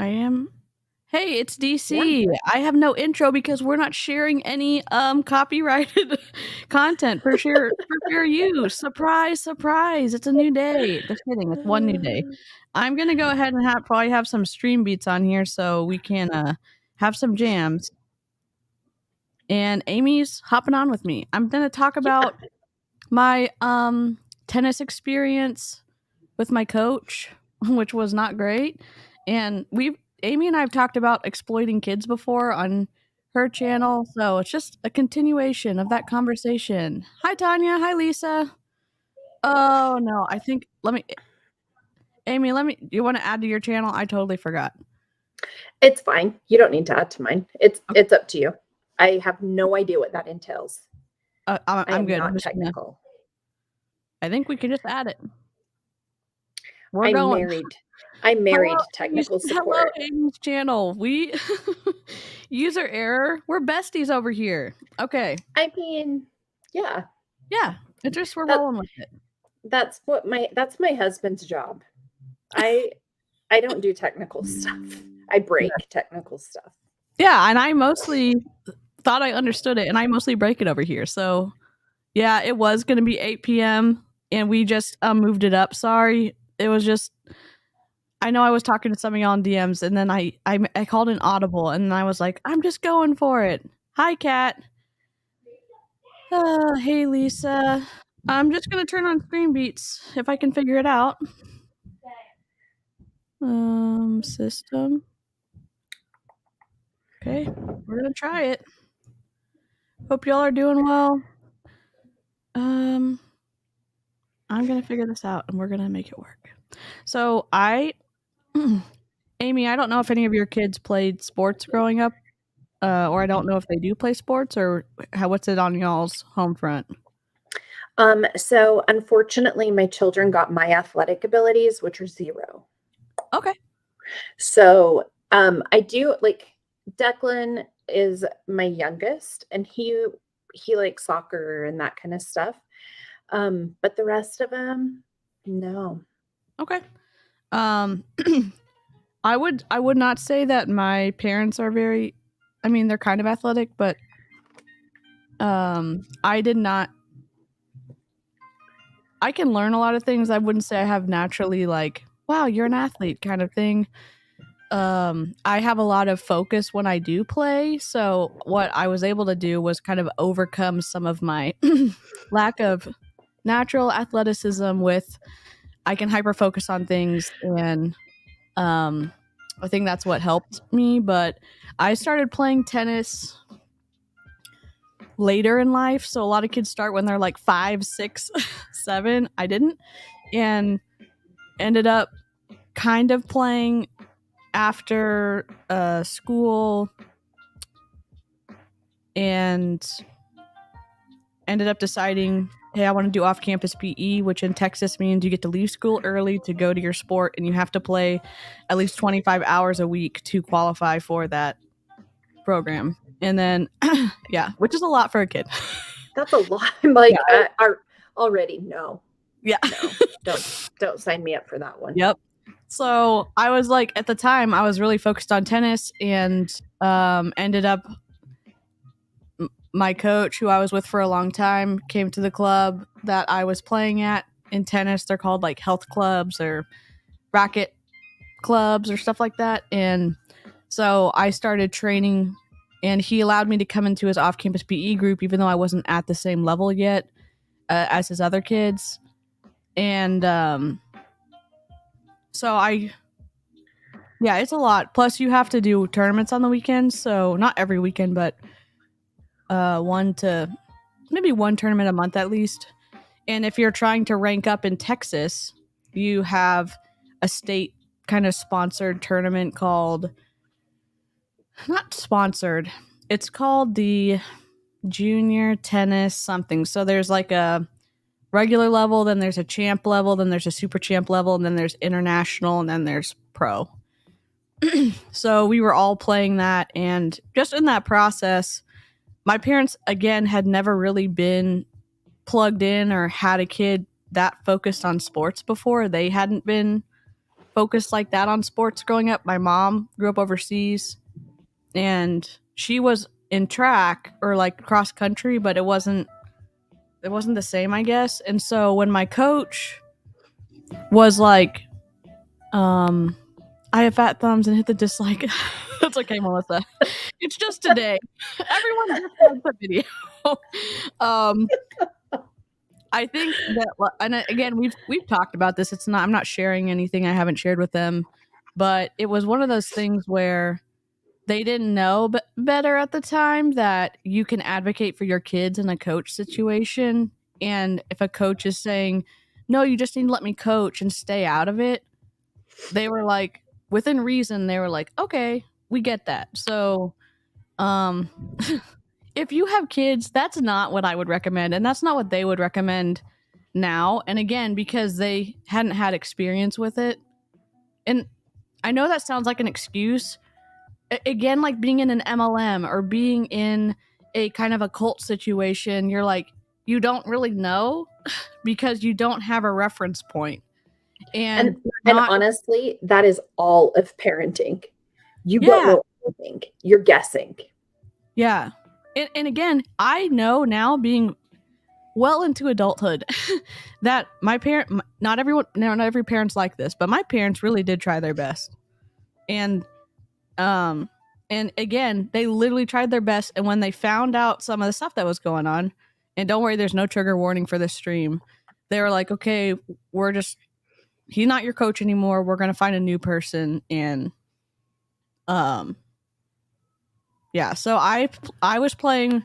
I am. Hey, it's Yeah. DC. I have no intro because we're not sharing any copyrighted content for fair use. Surprise, surprise. It's a new day. Just kidding. It's one new day. I'm gonna go ahead and probably have some stream beats on here so we can have some jams. And Amy's hopping on with me. I'm gonna talk about my tennis experience with my coach, which was not great. And Aimee and I have talked about exploiting kids before on her channel, so it's just a continuation of that conversation. Hi Tanya, hi Lisa. Oh no, I think Aimee, you want to add to your channel? I totally forgot. It's fine. You don't need to add to mine. It's up to you. I have no idea what that entails. I'm good. Not technical. I think we can just add it. I'm married technical support. Hello, Amy's channel. We user error. We're besties over here. Okay. I mean, yeah. Yeah. It's just we're rolling with it. That's my husband's job. I don't do technical stuff. I break technical stuff. Yeah, and I mostly thought I understood it, and I mostly break it over here. So, yeah, it was going to be 8 p.m., and we just moved it up. Sorry. It was just, I know I was talking to some of y'all on DMs, and then I called an audible, and I was like, I'm just going for it. Hi, Kat. Hey, Lisa. I'm just going to turn on screen beats if I can figure it out. System. Okay, we're going to try it. Hope y'all are doing well. I'm going to figure this out, and we're going to make it work. So Aimee, I don't know if any of your kids played sports growing up, or I don't know if they do play sports, or what's it on y'all's home front? So unfortunately, my children got my athletic abilities, which are 0. Okay. So I do, like, Declan is my youngest, and he likes soccer and that kind of stuff. But the rest of them, no. Okay. I would not say that my parents are very, I mean, they're kind of athletic, but I did not. I can learn a lot of things. I wouldn't say I have naturally, like, wow, you're an athlete kind of thing. I have a lot of focus when I do play. So what I was able to do was kind of overcome some of my lack of natural athleticism with I can hyper focus on things, and I think that's what helped me. But I started playing tennis later in life, so a lot of kids start when they're like 5, 6, 7. I didn't, and ended up kind of playing after school, and ended up deciding, hey, I want to do off-campus PE, which in Texas means you get to leave school early to go to your sport, and you have to play at least 25 hours a week to qualify for that program. And then, yeah, which is a lot for a kid. That's a lot. I'm like, already, no. Yeah. No, don't sign me up for that one. Yep. So I was like, at the time, I was really focused on tennis, and ended up, my coach, who I was with for a long time, came to the club that I was playing at in tennis. They're called like health clubs or racket clubs or stuff like that. And so I started training, and he allowed me to come into his off-campus PE group, even though I wasn't at the same level yet as his other kids. And so yeah, it's a lot. Plus, you have to do tournaments on the weekends. So not every weekend, but maybe one tournament a month at least. And if you're trying to rank up in Texas, you have a state kind of sponsored tournament called, not sponsored, it's called the junior tennis something. So there's like a regular level, then there's a champ level, then there's a super champ level, and then there's international, and then there's pro. So we were all playing that, and just in that process, my parents, again, had never really been plugged in or had a kid that focused on sports before. They hadn't been focused like that on sports growing up. My mom grew up overseas, and she was in track or like cross country, but it wasn't the same, I guess. And so when my coach was like, I have fat thumbs and hit the dislike. That's okay, Melissa. It's just today. Everyone just wants the video. I think that, and again, we've talked about this. It's not. I'm not sharing anything I haven't shared with them, but it was one of those things where they didn't know better at the time that you can advocate for your kids in a coach situation, and if a coach is saying, "No, you just need to let me coach and stay out of it," they were like, within reason, they were like, "Okay, we get that." So, if you have kids, that's not what I would recommend, and that's not what they would recommend now. And again, because they hadn't had experience with it. And I know that sounds like an excuse. Again, like being in an MLM or being in a kind of a cult situation, you're like, you don't really know because you don't have a reference point. And honestly, that is all of parenting. You don't know anything. You're guessing. Yeah. And again, I know now, being well into adulthood, that my parent, not every parent's like this, but my parents really did try their best. And again, they literally tried their best. And when they found out some of the stuff that was going on, and don't worry, there's no trigger warning for this stream, they were like, okay, he's not your coach anymore. We're going to find a new person. And, yeah, so I was playing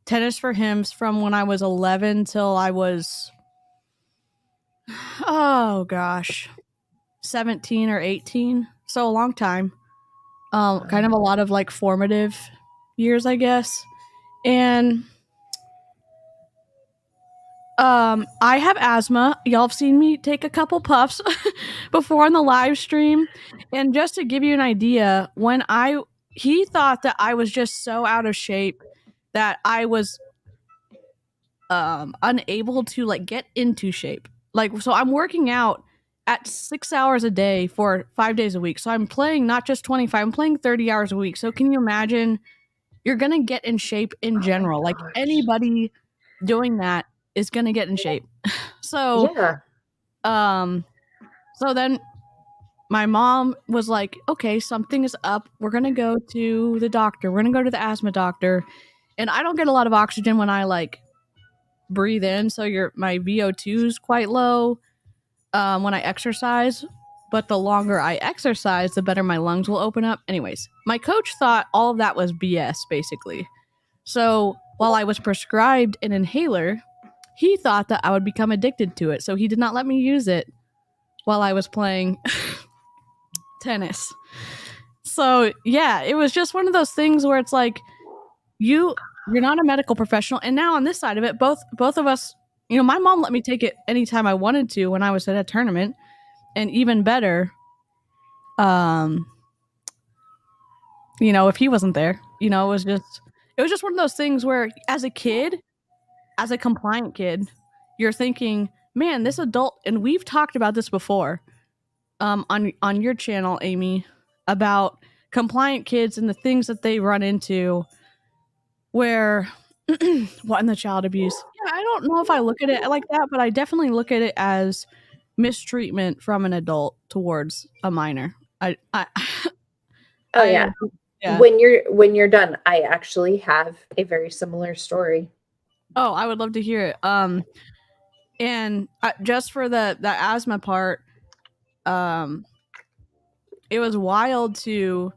tennis for him from when I was 11 till I was, 17 or 18. So a long time. Kind of a lot of like formative years, I guess. And I have asthma. Y'all have seen me take a couple puffs before on the live stream. And just to give you an idea, he thought that I was just so out of shape that I was unable to like get into shape. Like, so I'm working out at 6 hours a day for 5 days a week. So I'm playing not just 25, I'm playing 30 hours a week. So can you imagine, you're going to get in shape in general. Like anybody doing that is going to get in shape. So, yeah. So then my mom was like, okay, something is up. We're going to go to the doctor. We're going to go to the asthma doctor. And I don't get a lot of oxygen when I like breathe in. So my VO2 is quite low when I exercise. But the longer I exercise, the better my lungs will open up. Anyways, my coach thought all of that was BS, basically. So while I was prescribed an inhaler, he thought that I would become addicted to it. So he did not let me use it while I was playing tennis. So yeah, it was just one of those things where it's like, you're not a medical professional. And now on this side of it, both of us, you know, my mom let me take it anytime I wanted to when I was at a tournament. And even better, you know, if he wasn't there, you know, it was just one of those things where as a kid, as a compliant kid, you're thinking, man, this adult, and we've talked about this before on your channel, Aimee, about compliant kids and the things that they run into where what in the child abuse. Yeah, I don't know if I look at it like that, but I definitely look at it as mistreatment from an adult towards a minor. Yeah. When you're done, I actually have a very similar story. Oh, I would love to hear it. And just for the asthma part, it was wild to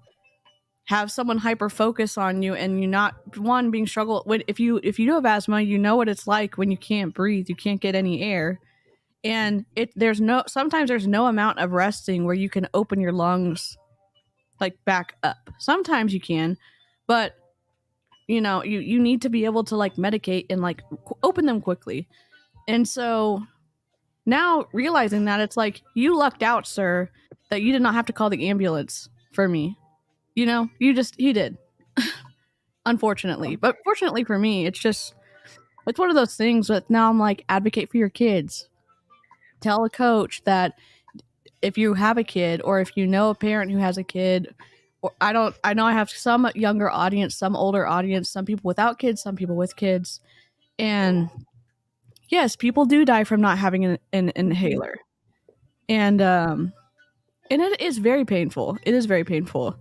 have someone hyper focus on you, and you not being struggle when if you do have asthma, you know what it's like when you can't breathe, you can't get any air, and sometimes there's no amount of resting where you can open your lungs like back up. Sometimes you can, but you know, you need to be able to like medicate and like open them quickly. And so now realizing that, it's like, you lucked out, sir, that you did not have to call the ambulance for me. You know, he did. Unfortunately. But fortunately for me, it's one of those things that now I'm like, advocate for your kids. Tell a coach that if you have a kid, or if you know a parent who has a kid, or I know I have some younger audience, some older audience, some people without kids, some people with kids. And yes, people do die from not having an inhaler. And it is very painful. It is very painful.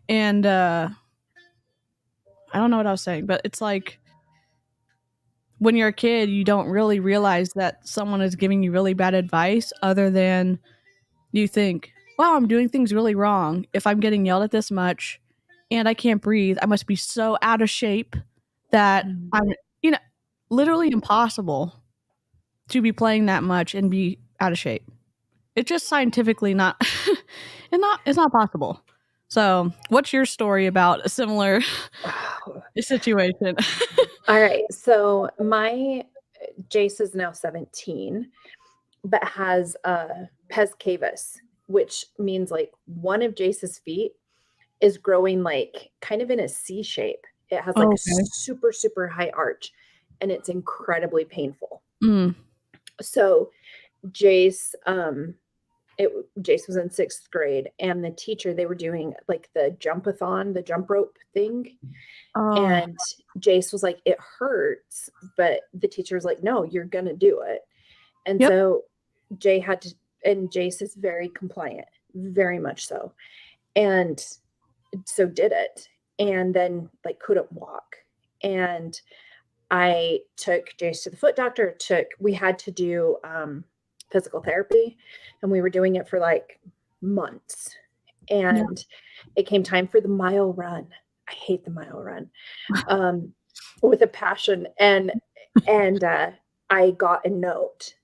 And I don't know what I was saying, but it's like when you're a kid, you don't really realize that someone is giving you really bad advice, other than you think, wow, I'm doing things really wrong. If I'm getting yelled at this much and I can't breathe, I must be so out of shape that I'm, literally impossible to be playing that much and be out of shape. It's just scientifically not, it's not possible. So, what's your story about a similar situation? All right. So my Jace is now 17, but has pes cavus, which means like one of Jace's feet is growing like kind of in a C shape. It has like a super, super high arch, and it's incredibly painful. So Jace, Jace was in 6th grade, and the teacher, they were doing like the jumpathon, the jump rope thing. And Jace was like, it hurts, but the teacher was like, no, you're going to do it. And so Jay had to, and Jace is very compliant, very much so. And so did it. And then like couldn't walk. And I took Jace to the foot doctor, we had to do physical therapy, and we were doing it for like months. And it came time for the mile run. I hate the mile run with a passion. And I got a note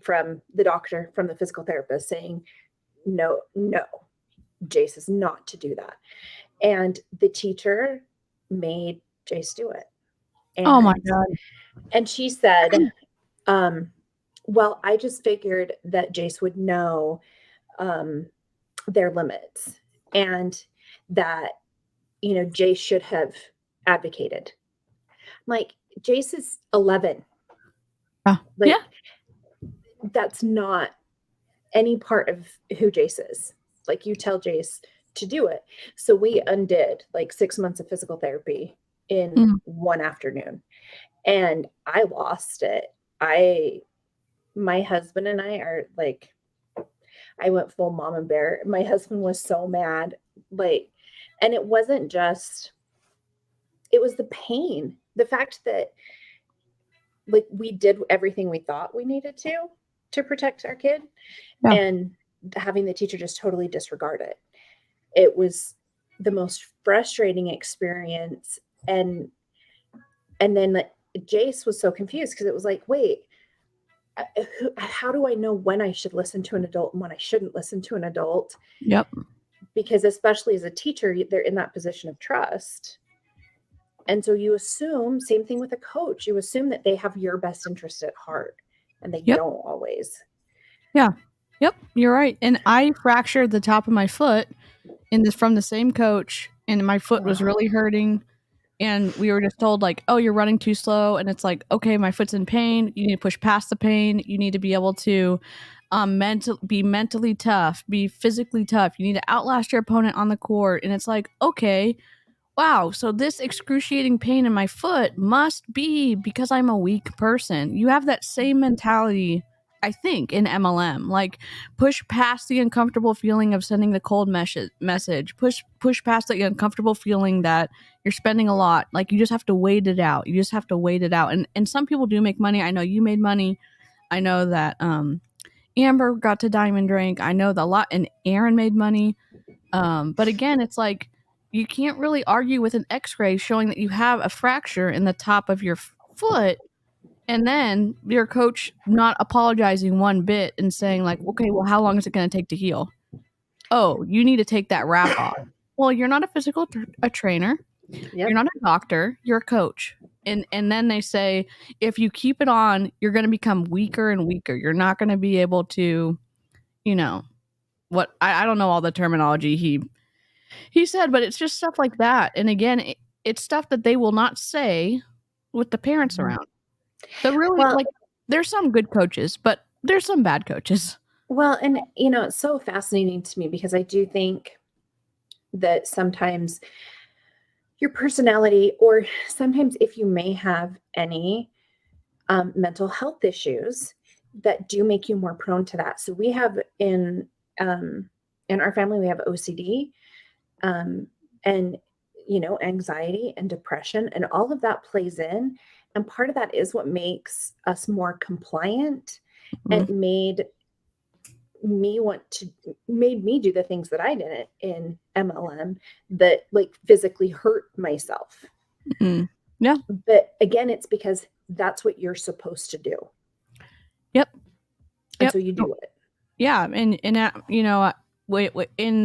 from the doctor, from the physical therapist, saying, no, Jace is not to do that. And the teacher made Jace do it. And, oh my God. And she said, well, I just figured that Jace would know their limits, and that, Jace should have advocated. Like, Jace is 11. That's not any part of who Jace is. Like, you tell Jace to do it. So we undid like 6 months of physical therapy in one afternoon, and I lost it. My husband and I are like, I went full mama bear. My husband was so mad, like, and it wasn't just, it was the pain, the fact that like we did everything we thought we needed to protect our kid, and having the teacher just totally disregard it. It was the most frustrating experience. And then Jace was so confused, because it was like, wait, how do I know when I should listen to an adult and when I shouldn't listen to an adult? Because especially as a teacher, they're in that position of trust. And so you assume, same thing with a coach, you assume that they have your best interest at heart, and they don't always. You're right. And I fractured the top of my foot from the same coach, and my foot was really hurting. And we were just told, like, oh, you're running too slow. And it's like, okay, my foot's in pain. You need to push past the pain. You need to be able to be mentally tough, be physically tough. You need to outlast your opponent on the court. And it's like, okay, wow, so this excruciating pain in my foot must be because I'm a weak person. You have that same mentality, I think, in MLM. Like, push past the uncomfortable feeling of sending the cold message. Push past the uncomfortable feeling that you're spending a lot. Like, you just have to wait it out. And some people do make money. I know you made money. I know that Amber got to Diamond Drink. I know that a lot, and Aaron made money. But again, it's like, you can't really argue with an x-ray showing that you have a fracture in the top of your foot, and then your coach not apologizing one bit and saying, like, okay, well, how long is it going to take to heal? Oh, you need to take that wrap off. Well, you're not a physical trainer. You're not a doctor. You're a coach. And then they say, if you keep it on, you're going to become weaker and weaker. You're not going to be able to, what, I don't know all the terminology he said, but it's just stuff like that. And again, it's stuff that they will not say with the parents around. So really, like, there's some good coaches, but there's some bad coaches. Well, and it's so fascinating to me because I do think that sometimes your personality, or sometimes if you may have any mental health issues that do make you more prone to that. So we have in our family, we have OCD, um, and anxiety and depression, and all of that plays in. And part of that is what makes us more compliant and Mm, made me do the things that I did in MLM that like physically hurt myself. mm. Yeah. But again, it's because that's what you're supposed to do. Yep. And Yep. so you do it. Yeah, and in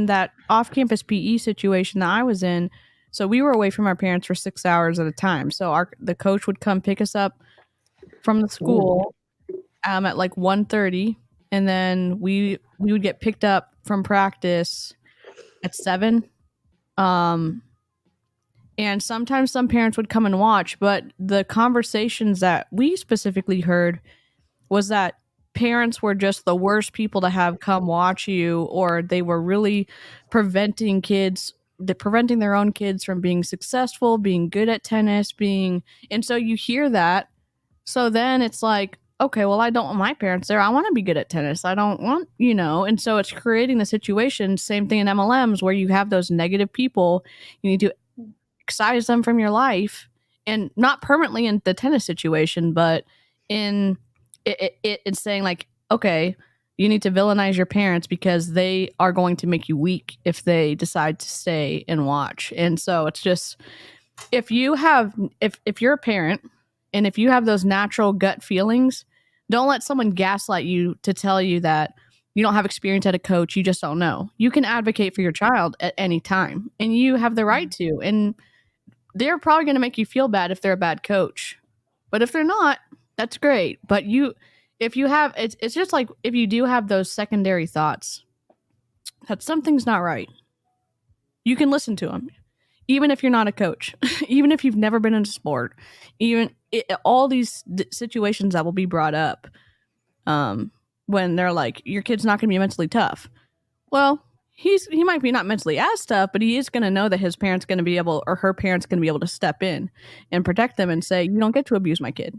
that off-campus PE situation that I was in, so we were away from our parents for 6 hours at a time. So the coach would come pick us up from the Ooh. school at like 1:30, and then we would get picked up from practice at 7. Um, and sometimes some parents would come and watch, but the conversations that we specifically heard was that parents were just the worst people to have come watch you, or they were really preventing their own kids from being successful, being good at tennis, and so you hear that. So then it's like, okay, well, I don't want my parents there. I want to be good at tennis. I don't want, and so it's creating the situation. Same thing in MLMs where you have those negative people. You need to excise them from your life, and not permanently in the tennis situation, but in it's saying like, okay, you need to villainize your parents because they are going to make you weak if they decide to stay and watch. And so it's just, if you're a parent and if you have those natural gut feelings, don't let someone gaslight you to tell you that you don't have experience at a coach, you just don't know. You can advocate for your child at any time, and you have the right to. And they're probably going to make you feel bad if they're a bad coach. But if they're not, that's great. But if you have, it's just like if you do have those secondary thoughts that something's not right, you can listen to them. Even if you're not a coach, even if you've never been in a sport, all these situations that will be brought up when they're like, your kid's not going to be mentally tough. Well, he might be not mentally as tough, but he is going to know that his parents going to be able, or her parents going to be able to step in and protect them and say, you don't get to abuse my kid,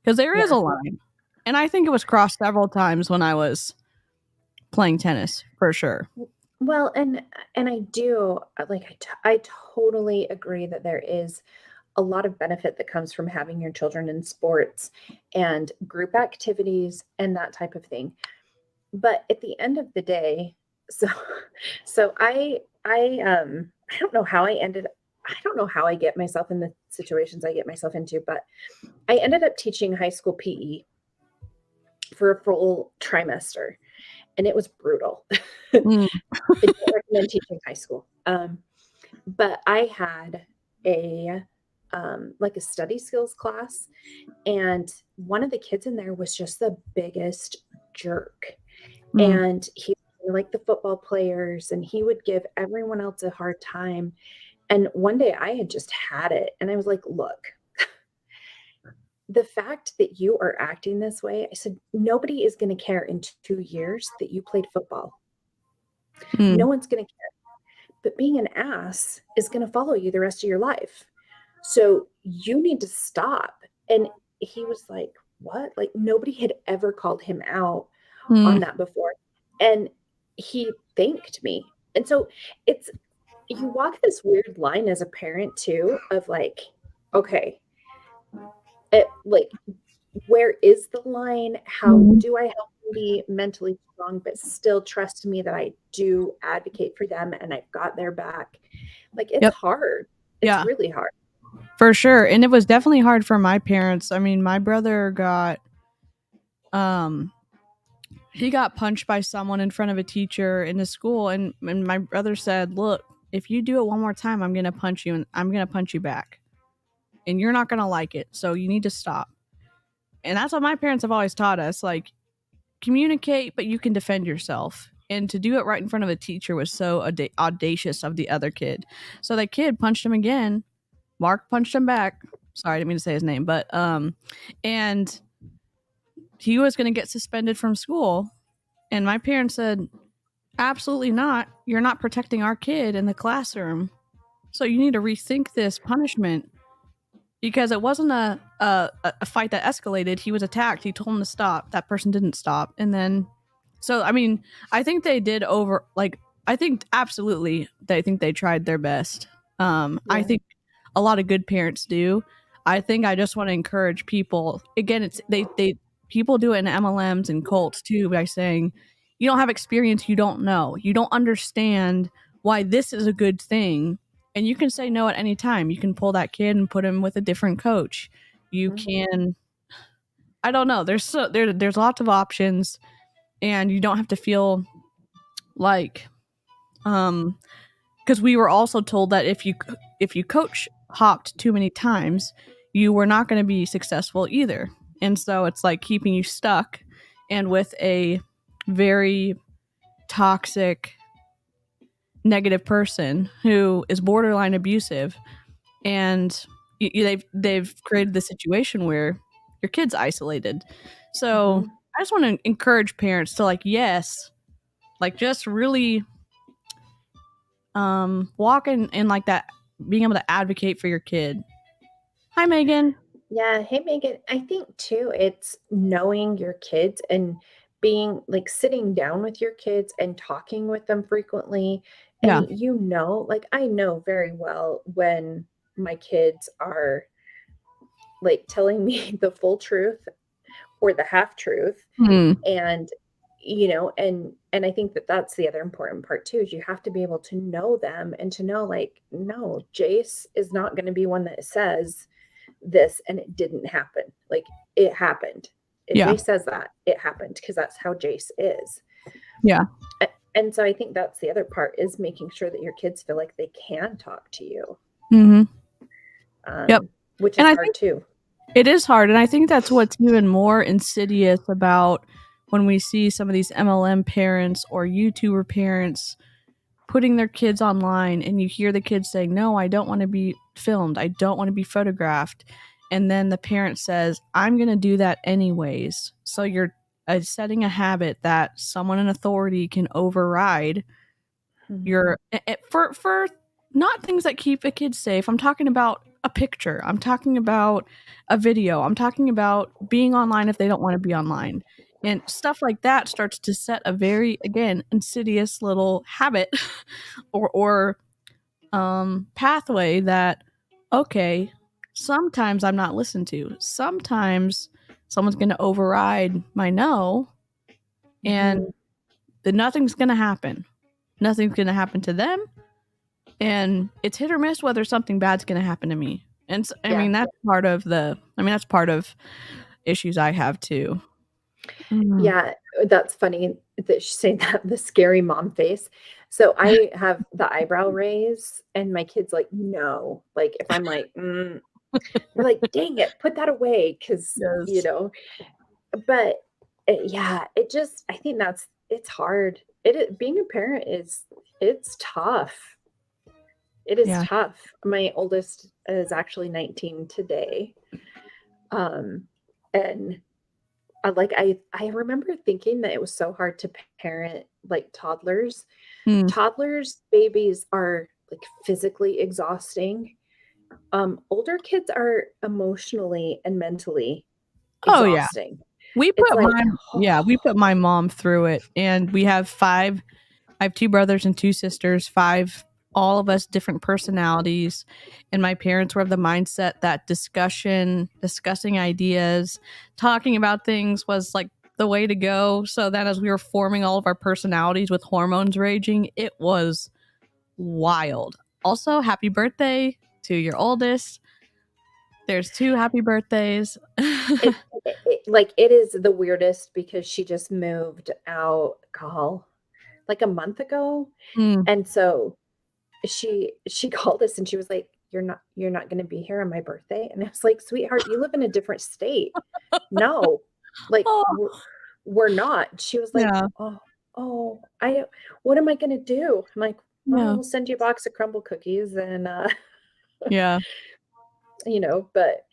because there is a Yeah. line. And I think it was crossed several times when I was playing tennis, for sure. Well, and I do I totally agree that there is a lot of benefit that comes from having your children in sports and group activities and that type of thing. But at the end of the day, so so I don't know how I don't know how I get myself in the situations I get myself into, but I ended up teaching high school PE for a full trimester, and it was brutal. I Mm, don't recommend teaching high school. But I had a like a study skills class, and one of the kids in there was just the biggest jerk. mm, And he like the football players, and he would give everyone else a hard time. And one day I had just had it, and I was like, look, the fact that you are acting this way, I said, nobody is going to care in 2 years that you played football. No mm, one's going to care. But being an ass is going to follow you the rest of your life. So you need to stop. And he was like, what? Like nobody had ever called him out mm. on that before. And he thanked me. And so it's, you walk this weird line as a parent too, of like, okay, like, where is the line? How do I help them be mentally strong, but still trust me that I do advocate for them and I've got their back? Like, it's Yep. hard. It's Yeah, really hard. for sure. And it was definitely hard for my parents. I mean, my brother um, he got punched by someone in front of a teacher in the school, and my brother said, look, if you do it one more time, I'm going to punch you, and I'm going to punch you back, and you're not going to like it, so you need to stop. And that's what my parents have always taught us, like, communicate, but you can defend yourself. And to do it right in front of a teacher was so audacious of the other kid. So that kid punched him again. Mark punched him back. Sorry, I didn't mean to say his name, and he was going to get suspended from school. And my parents said, absolutely not. You're not protecting our kid in the classroom. So you need to rethink this punishment, because it wasn't a fight that escalated. He was attacked. He told him to stop. That person didn't stop. And then, so, I mean, I think they did I think absolutely, they think they tried their best. I Yeah. think a lot of good parents do. I think I just want to encourage people. Again, it's they people do it in MLMs and cults too, by saying you don't have experience, you don't know, you don't understand why this is a good thing, and you can say no at any time. You can pull that kid and put him with a different coach. You Mhm. can, I don't know. There's lots of options, and you don't have to feel like because we were also told that if you coach hopped too many times, you were not going to be successful either. And so it's like keeping you stuck and with a very toxic, negative person who is borderline abusive, and they've created the situation where your kid's isolated. So Mhm. I just want to encourage parents to, like, yes, like, just really walk in like that, being able to advocate for your kid. Hi, Megan. Yeah. Hey, Megan. I think too, it's knowing your kids and being like sitting down with your kids and talking with them frequently. Yeah. And like I know very well when my kids are like telling me the full truth or the half truth. Hmm. And and I think that that's the other important part too, is you have to be able to know them and to know, like, no, Jace is not going to be one that says this and it didn't happen. Like, it happened. If Yeah. Jace says that, it happened, because that's how Jace is. Yeah. And so I think that's the other part, is making sure that your kids feel like they can talk to you, Mm-hmm. Yep. which And is I hard think too. it is hard, and I think that's what's even more insidious about when we see some of these MLM parents or YouTuber parents putting their kids online, and you hear the kids saying, no, I don't want to be filmed, I don't want to be photographed, and then the parent says, I'm going to do that anyways. So you're setting a habit that someone in authority can override Mhm. your for not things that keep a kid safe. I'm talking about a picture, I'm talking about a video, I'm talking about being online if they don't want to be online, and stuff like that starts to set a very, again, insidious little habit or pathway that, okay, sometimes I'm not listened to, sometimes someone's going to override my no, and Mhm. then nothing's going to happen to them, and it's hit or miss whether something bad's going to happen to me. And I Yeah. mean, that's part of issues I have too. Mm. Yeah, that's funny that she's saying that, the scary mom face. So I have the eyebrow raise, and my kid's like, "No." Like, if I'm like, they're like, "Dang it, put that away," because Yes. but, yeah, I think it's hard. Being a parent it's tough. It is Yeah. tough. My oldest is actually 19 today, um, and I remember thinking that it was so hard to parent, like, toddlers. Mm. Toddlers, babies are, like, physically exhausting. Older kids are emotionally and mentally Oh yeah. exhausting. We It's put like, my Yeah, we put my mom through it, and we have five. I have two brothers and two sisters, five, all of us different personalities. And my parents were of the mindset that discussing ideas, talking about things was like the way to go. So that as we were forming all of our personalities with hormones raging, it was wild. Also, happy birthday to your oldest. There's two happy birthdays. it is the weirdest, because she just moved out, like, a month ago, Mm. and so she called us and she was like, "You're not gonna be here on my birthday?" And I was like, "Sweetheart, you live in a different state. No, like, Oh, we're not." She was like, yeah. "Oh, I don't what am I gonna do?" I'm like, "Well, Yeah. we'll send you a box of crumble cookies and, Yeah. but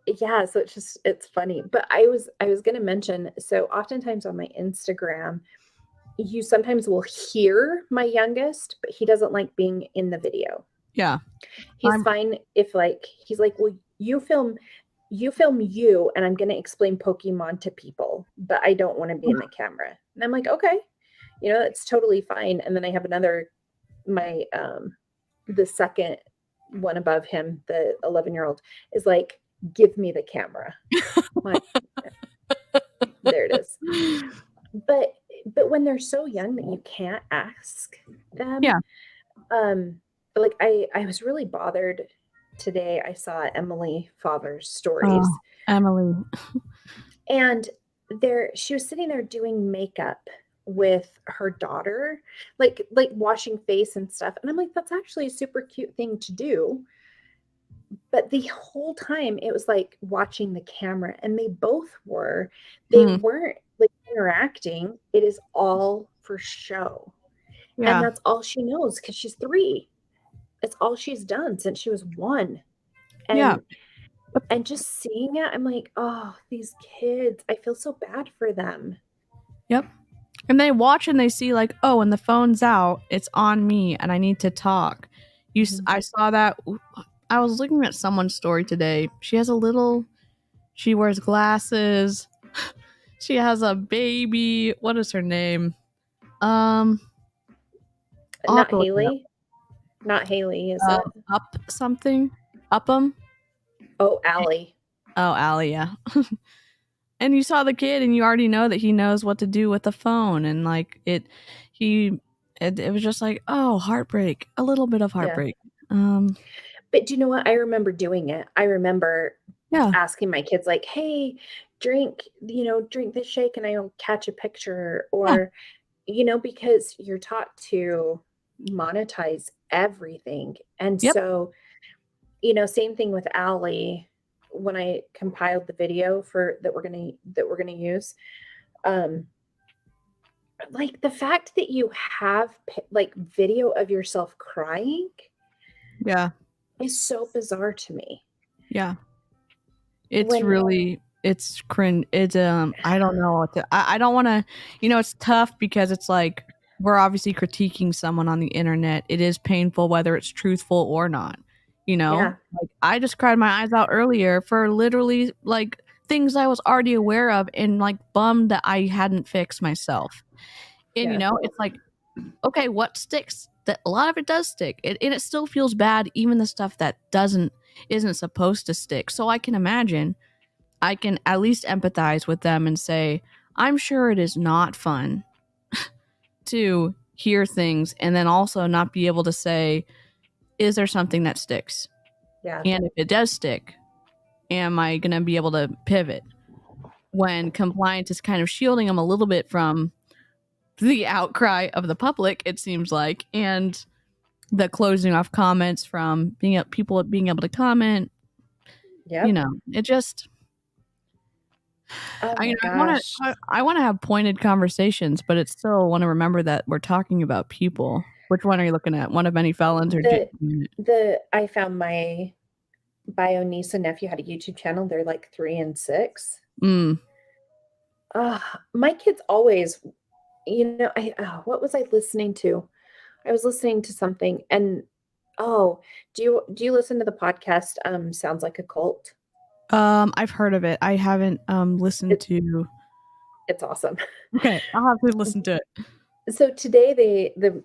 yeah, so it's funny. But I was gonna mention, so oftentimes on my Instagram, you sometimes will hear my youngest, but he doesn't like being in the video. Yeah. He's fine if like, he's like, well, you film you, and I'm going to explain Pokemon to people, but I don't want to be in the camera. And I'm like, okay, you know, that's totally fine. And then I have another, the second one above him, the 11-year-old is like, give me the camera. Like, there it is. But when they're so young that you can't ask them, Yeah. like I was really bothered today. I saw Emily Faber's stories. Oh, Emily. And she was sitting there doing makeup with her daughter, like washing face and stuff. And I'm like, that's actually a super cute thing to do. But the whole time it was like watching the camera, and they both were. They weren't like interacting. It is all for show. Yeah. And that's all she knows because she's 3. It's all she's done since she was 1. And Yeah. And just seeing it, I'm like, oh, these kids, I feel so bad for them. Yep. And they watch and they see like, oh, when the phone's out, it's on me and I need to talk. I saw that. I was looking at someone's story today. She wears glasses. She has a baby. What is her name? Not Haley. Not Haley, is it? Up something? Upham? Oh, Allie. Oh, Allie, yeah. And you saw the kid and you already know that he knows what to do with the phone. And like it was just like, oh, heartbreak. A little bit of heartbreak. Yeah. But do you know what? I remember doing it. I remember asking my kids like, hey, drink this shake and I'll catch a picture. Or, because you're taught to monetize everything. And so, same thing with Allie. When I compiled the video that we're gonna use, like the fact that you have like video of yourself crying, is so bizarre to me. Yeah, it's cringe. It's I don't know what to. I don't want to. It's tough because it's like we're obviously critiquing someone on the internet. It is painful whether it's truthful or not. Like I just cried my eyes out earlier for literally like things I was already aware of and like bummed that I hadn't fixed myself. And it's like, okay, what sticks? That a lot of it does stick, and it still feels bad, even the stuff that isn't supposed to stick. So I can imagine, I can at least empathize with them and say, I'm sure it is not fun to hear things and then also not be able to say, is there something that sticks? Yeah. And if it does stick, am I going to be able to pivot? When compliance is kind of shielding them a little bit from the outcry of the public, it seems like, and the closing off comments from people being able to comment. Yeah. It just... Oh my gosh. I want to have pointed conversations, but it's still want to remember that we're talking about people. Which one are you looking at? One of any felons or I found my bio niece and nephew had a YouTube channel. They're like 3 and 6. My kids always, what was I listening to? I was listening to something, and do you listen to the podcast? Sounds Like a Cult. I've heard of it. I haven't listened to. It's awesome. Okay, I'll have to listen to it. So today, the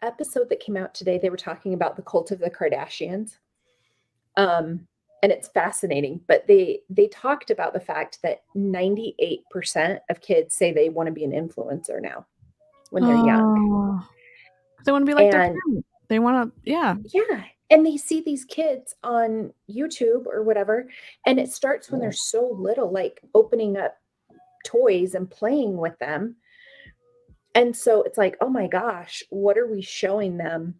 episode that came out today, they were talking about the cult of the Kardashians. And it's fascinating, but they talked about the fact that 98% of kids say they want to be an influencer now when they're young. They want to be like their parents. They want to, yeah. And they see these kids on YouTube or whatever, and it starts when they're so little, like opening up toys and playing with them. And so it's like, oh my gosh, what are we showing them?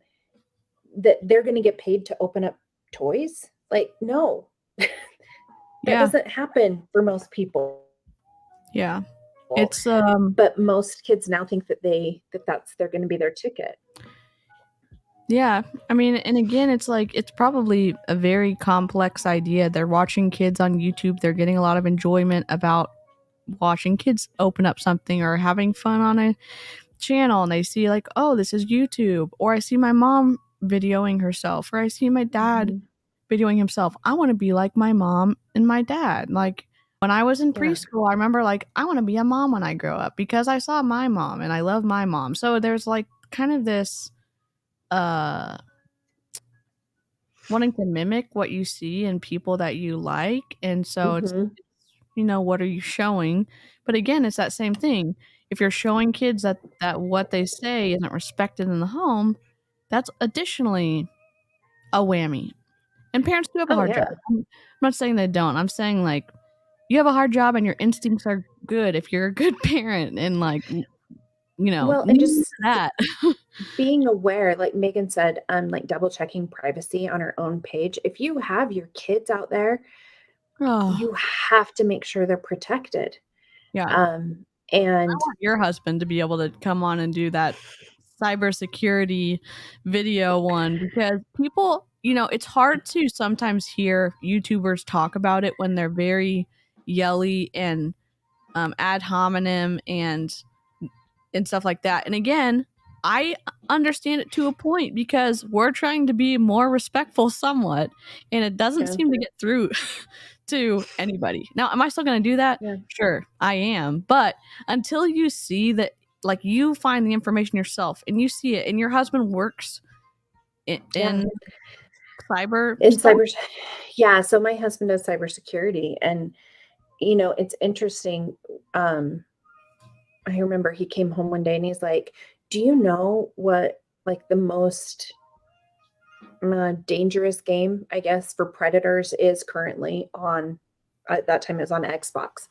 That they're going to get paid to open up toys? Like, no, that doesn't happen for most people. Yeah. It's, but most kids now think that they're going to be their ticket. Yeah. I mean, and again, it's like, it's probably a very complex idea. They're watching kids on YouTube. They're getting a lot of enjoyment about watching kids open up something or having fun on it. channel and they see like, oh, this is YouTube, or I see my mom videoing herself, or I see my dad videoing himself. I want to be like my mom and my dad. Like when I was in preschool, I remember like, I want to be a mom when I grow up because I saw my mom and I love my mom. So there's like kind of this wanting to mimic what you see in people that you like. And so it's, you know, what are you showing? But again, it's that same thing. If you're showing kids that what they say isn't respected in the home, that's additionally a whammy. And parents do have a Oh, hard job. yeah. I'm not saying they don't. I'm saying like you have a hard job and your instincts are good if you're a good parent and like, you know, Well, and lean into just that. being aware, like Megan said, like double checking privacy on her own page. If you have your kids out there, Oh, you have to make sure they're protected. yeah. I And want your husband to be able to come on and do that cybersecurity video one because people, you know, it's hard to sometimes hear YouTubers talk about it when they're very yelly and ad hominem and stuff like that. And again, I understand it to a point because we're trying to be more respectful somewhat, and it doesn't yeah, seem to get through to anybody. Now, am I still going to do that? yeah, Sure, I am. But until you see that, like you find the information yourself and you see it, and your husband works yeah. in cyber In stuff. cyber, yeah. So my husband does cybersecurity, and you know, it's interesting. I remember he came home one day and he's like, "Do you know what like the most dangerous game, I guess, for predators is currently on?" At that time, it was on Xbox,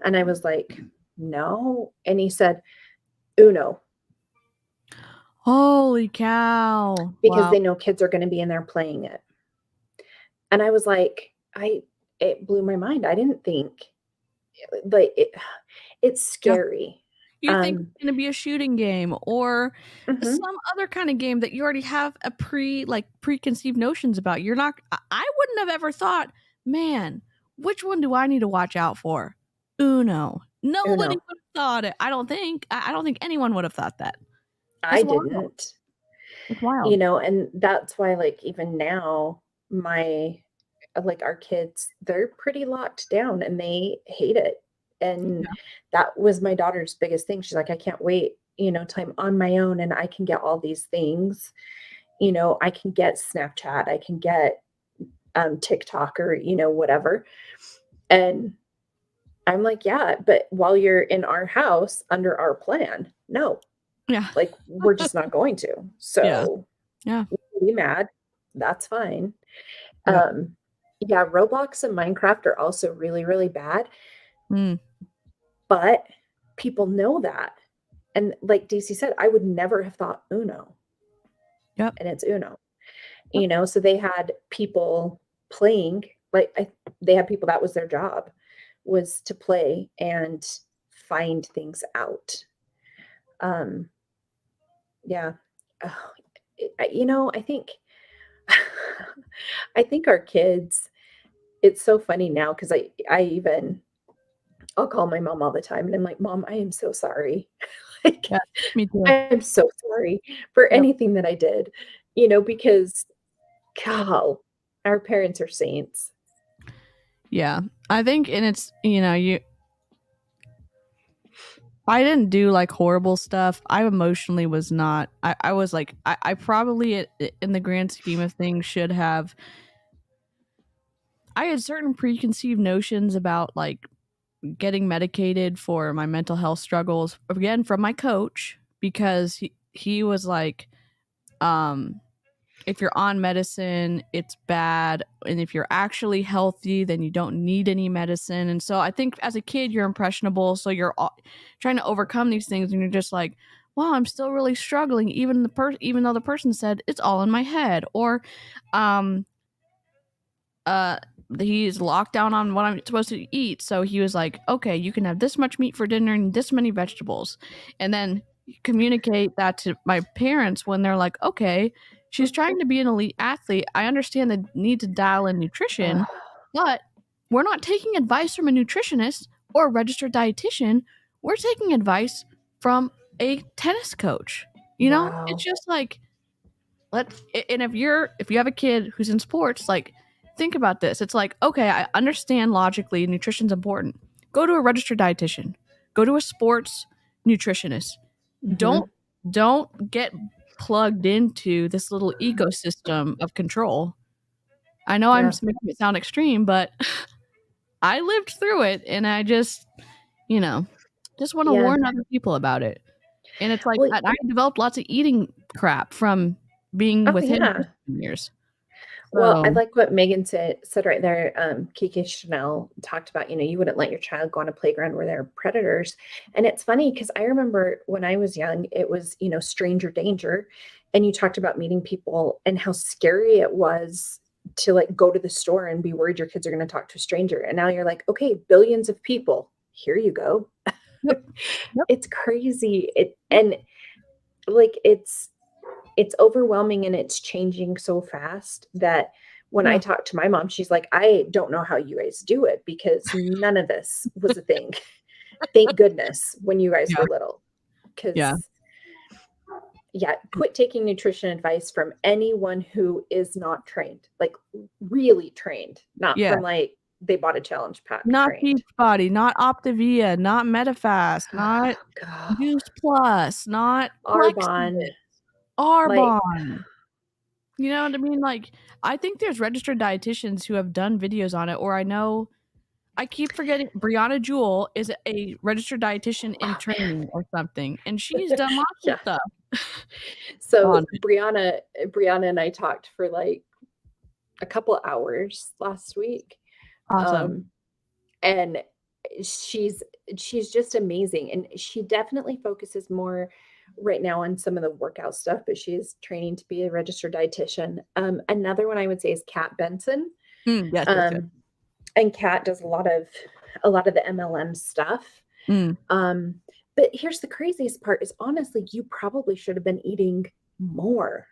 and I was like, "No," and he said, "Uno," Holy cow! because Wow. they know kids are going to be in there playing it, and I was like, it blew my mind. I didn't think, like, it's Yeah. scary. You think it's gonna be a shooting game or Mhm. some other kind of game that you already have a preconceived notions about. You're not I wouldn't have ever thought, "Man, which one do I need to watch out for?" Uno. Nobody Uno. would have thought it. I don't think. I don't think anyone would have thought that. I That's wild. didn't. It's You wild. know, and that's why, like, even now, my like, our kids, they're pretty locked down and they hate it, and Yeah. that was my daughter's biggest thing. She's like, "I can't wait, you know, till I'm on my own and I can get all these things." You know, I can get Snapchat, I can get, TikTok or, you know, whatever, and I'm like, "Yeah, but while you're in our house under our plan, no, Yeah. like, we're just not going to. Yeah. So, Yeah. be mad, that's fine." Yep. Yeah, Roblox and Minecraft are also really, really bad, Mm. but people know that. And like DC said, I would never have thought Uno, Yep. and it's Uno. Yep. You know, so they had people playing, like they had people that was their job was to play and find things out. Um, yeah. Oh, you know, I think I think our kids, it's so funny now because I even I'll call my mom all the time and I'm like, "Mom, I am so sorry." Like, Yeah. Me too. I'm so sorry for Yep. anything that I did, you know, because God, our parents are saints. Yeah. I think and it's, you know, I didn't do like horrible stuff. I emotionally was not. I was like, I probably, in the grand scheme of things, should have. I had certain preconceived notions about like getting medicated for my mental health struggles, again, from my coach, because he was like, um, if you're on medicine, it's bad. And if you're actually healthy, then you don't need any medicine. And so I think as a kid, you're impressionable. So you're trying to overcome these things and you're just like, wow, I'm still really struggling. Even though the person said it's all in my head, or, um, uh, he's locked down on what I'm supposed to eat. So he was like, okay, you can have this much meat for dinner and this many vegetables. And then communicate that to my parents when they're like, okay, she's trying to be an elite athlete. I understand the need to dial in nutrition, Ugh. but we're not taking advice from a nutritionist or a registered dietitian. We're taking advice from a tennis coach. You know, Wow. it's just like, and if you have a kid who's in sports, like, think about this. It's like, okay, I understand logically nutrition's important. Go to a registered dietitian. Go to a sports nutritionist. Mhm. Don't get plugged into this little ecosystem of control. I know I'm Yeah. making it sound extreme, but I lived through it, and I just, you know, just want to Yeah. warn other people about it. And it's like, Well, I developed lots of eating crap from being oh, with him for yeah. 7 years. Well, I So, like what Megan said right there. 𝐔𝐒𝐄 talked about, you wouldn't let your child go on a playground where there are predators. And it's funny because I remember when I was young, it was, stranger danger. And you talked about meeting people and how scary it was to like go to the store and be worried your kids are going to talk to a stranger. And now you're like, okay, billions of people, here you go. yep, yep, It's crazy. And like it's overwhelming and it's changing so fast that when I yeah, talk to my mom, she's like, I don't know how you guys do it because none of this was a thing. Thank goodness when you guys yeah, were little. yeah, Because, yeah, quit taking nutrition advice from anyone who is not trained, like really trained, not yeah. from like they bought a challenge pack Not trained. Beachbody, not Optavia, not Medifast, not God, Juice Plus, not Arbonne, Plexibit, like, Arbonne. You know what I mean? Like, I think there's registered dietitians who have done videos on it, or I know I keep forgetting Brianna Jewell is a registered dietitian in oh training or something, and she's done lots of yeah. stuff So on it. Brianna and I talked for like a couple hours last week. Awesome. Um, and she's she's just amazing. And she definitely focuses more right now on some of the workout stuff, but she is training to be a registered dietitian. Another one I would say is Kat Benson. Yes, yes, yes. Um, and Kat does a lot of the MLM stuff. Mm. Um, but here's the craziest part is honestly, you probably should have been eating more.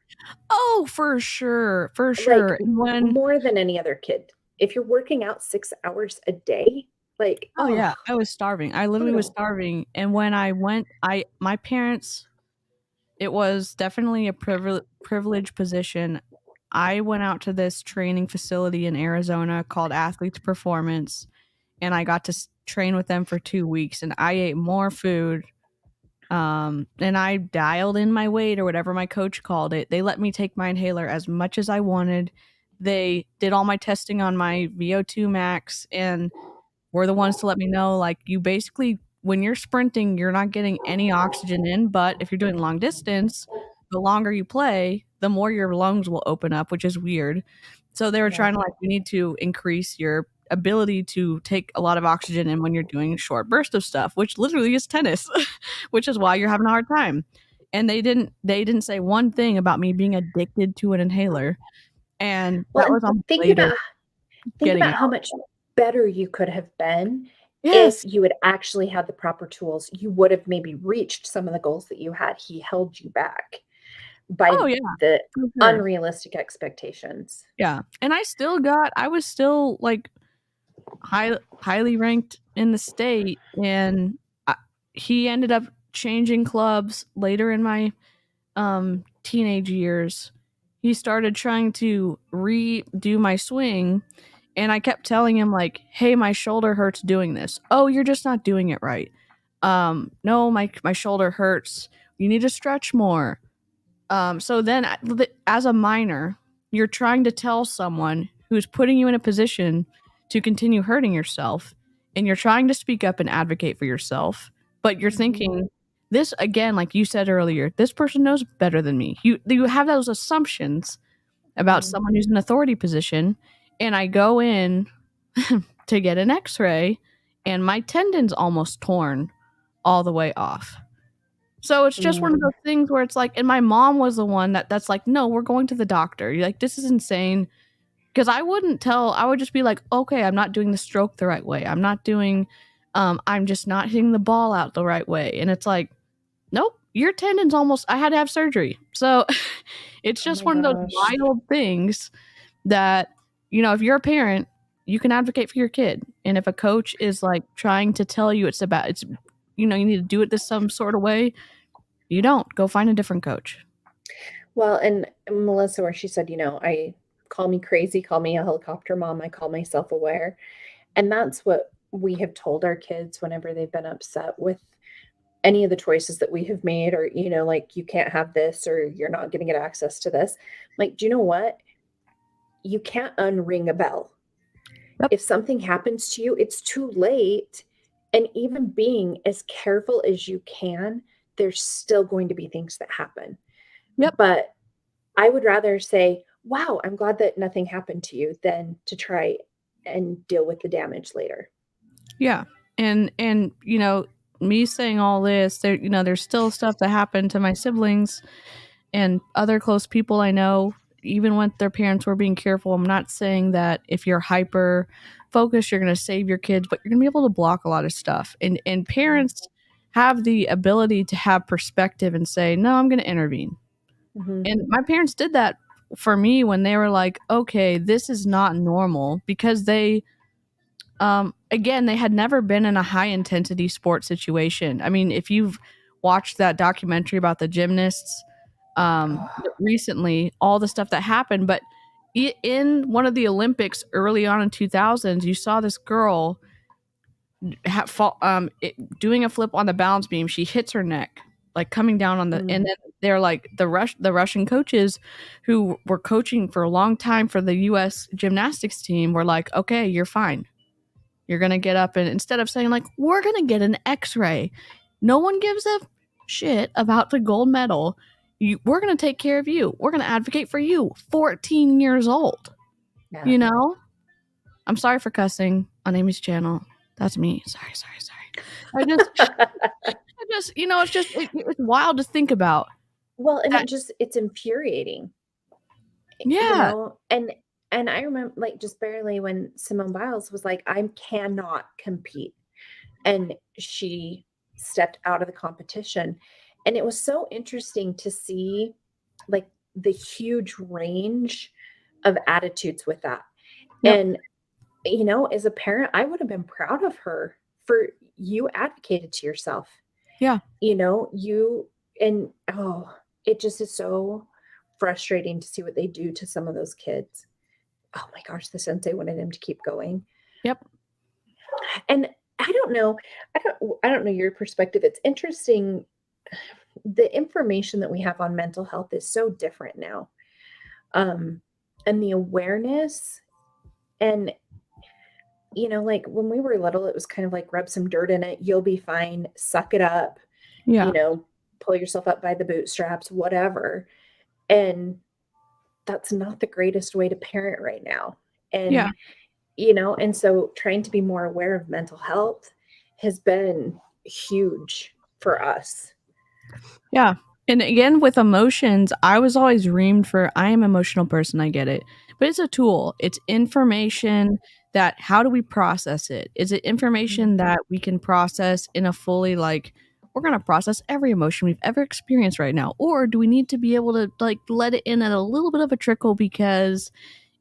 Oh, for sure, for Like, sure. And when more than any other kid. If you're working out 6 hours a day, like, oh oh, yeah, I was starving. I literally was brutal. starving, and when I went, my parents, it was definitely a privileged position. I went out to this training facility in Arizona called Athletes Performance, and I got to train with them for 2 weeks, and I ate more food. And I dialed in my weight or whatever my coach called it. They let me take my inhaler as much as I wanted. They did all my testing on my VO2 max and were the ones to let me know, like, you basically, when you're sprinting, you're not getting any oxygen in, but if you're doing long distance, the longer you play, the more your lungs will open up, which is weird. So they were Yeah. trying to, like, we need to increase your ability to take a lot of oxygen in when you're doing a short burst of stuff, which literally is tennis, which is why you're having a hard time. And they didn't say one thing about me being addicted to an inhaler. And Well, that and was on think later about think getting about how out. much better you could have been if Yes. you had actually had the proper tools. You would have maybe reached some of the goals that you had. He held you back by Oh yeah, the for sure. unrealistic expectations. Yeah, and I was still, like, highly ranked in the state, and I he ended up changing clubs later in my, teenage years. He started trying to redo my swing, and I kept telling him, like, "Hey, my shoulder hurts doing this." "Oh, you're just not doing it right." "No, my shoulder hurts. You need to stretch more." So then, as a minor, you're trying to tell someone who's putting you in a position to continue hurting yourself, and you're trying to speak up and advocate for yourself, but you're Mhm. thinking, this again, like you said earlier, this person knows better than me. You have those assumptions about Mhm. someone who's in an authority position, and I go in to get an X-ray, and my tendon's almost torn all the way off. So it's just one of Yeah. those things where it's like, and my mom was the one that's like, "No, we're going to the doctor." You're like, "This is insane." Because I would just be like, "Okay, I'm not doing the stroke the right way. I'm just not hitting the ball out the right way." And it's like, "Nope, your tendon's almost, I had to have surgery." So it's Oh just my one of those gosh. wild things that, if you're a parent, you can advocate for your kid. And if a coach is like trying to tell you it's, you need to do it this some sort of way, You don't. Go find a different coach. Well, and Melissa, where she said, I call me crazy, call me a helicopter mom, I call myself aware. And that's what we have told our kids whenever they've been upset with any of the choices that we have made, or, like, you can't have this, or you're not going to get access to this. Like, do you know what? You can't unring a bell. Yep. If something happens to you, it's too late. And even being as careful as you can, there's still going to be things that happen. Yep. But I would rather say, wow, I'm glad that nothing happened to you, than to try and deal with the damage later. Yeah. And me saying all this, there's still stuff that happened to my siblings and other close people I know, even when their parents were being careful. I'm not saying that if you're hyper focused, you're going to save your kids, but you're going to be able to block a lot of stuff. And parents have the ability to have perspective and say, no, I'm going to intervene. Mm-hmm. And my parents did that for me when they were like, okay, this is not normal, because they again, they had never been in a high intensity sports situation. I mean, if you've watched that documentary about the gymnasts recently, all the stuff that happened, but in one of the Olympics early on in 2000s, you saw this girl doing a flip on the balance beam. She hits her neck, like coming down on the, and then they're like the Russian coaches who were coaching for a long time for the U.S. gymnastics team were like, okay, you're fine. You're going to get up, and instead of saying like, we're going to get an x-ray, no one gives a shit about the gold medal. We're going to take care of you. We're going to advocate for you. 14 years old. Yeah. I'm sorry for cussing on Amy's channel. That's me. Sorry. I just, it's wild to think about. Well, and it's infuriating. Yeah. And I remember, like, just barely, when Simone Biles was like, I cannot compete. And she stepped out of the competition. And it was so interesting to see, like, the huge range of attitudes with that. Yep. And, as a parent, I would have been proud of her for you advocated to yourself. Yeah. It just is so frustrating to see what they do to some of those kids. Oh my gosh, the sensei wanted him to keep going. Yep. And I don't know your perspective. It's interesting. The information that we have on mental health is so different now. And the awareness, and like when we were little, it was kind of like, rub some dirt in it, you'll be fine, suck it up. Yeah. Pull yourself up by the bootstraps, whatever. And that's not the greatest way to parent right now. And yeah. And so trying to be more aware of mental health has been huge for us. Yeah. And again, with emotions, I was always reamed for, I am an emotional person. I get it. But it's a tool. It's information that, how do we process it? Is it information that we can process in a fully, like, we're going to process every emotion we've ever experienced right now? Or do we need to be able to, like, let it in at a little bit of a trickle, because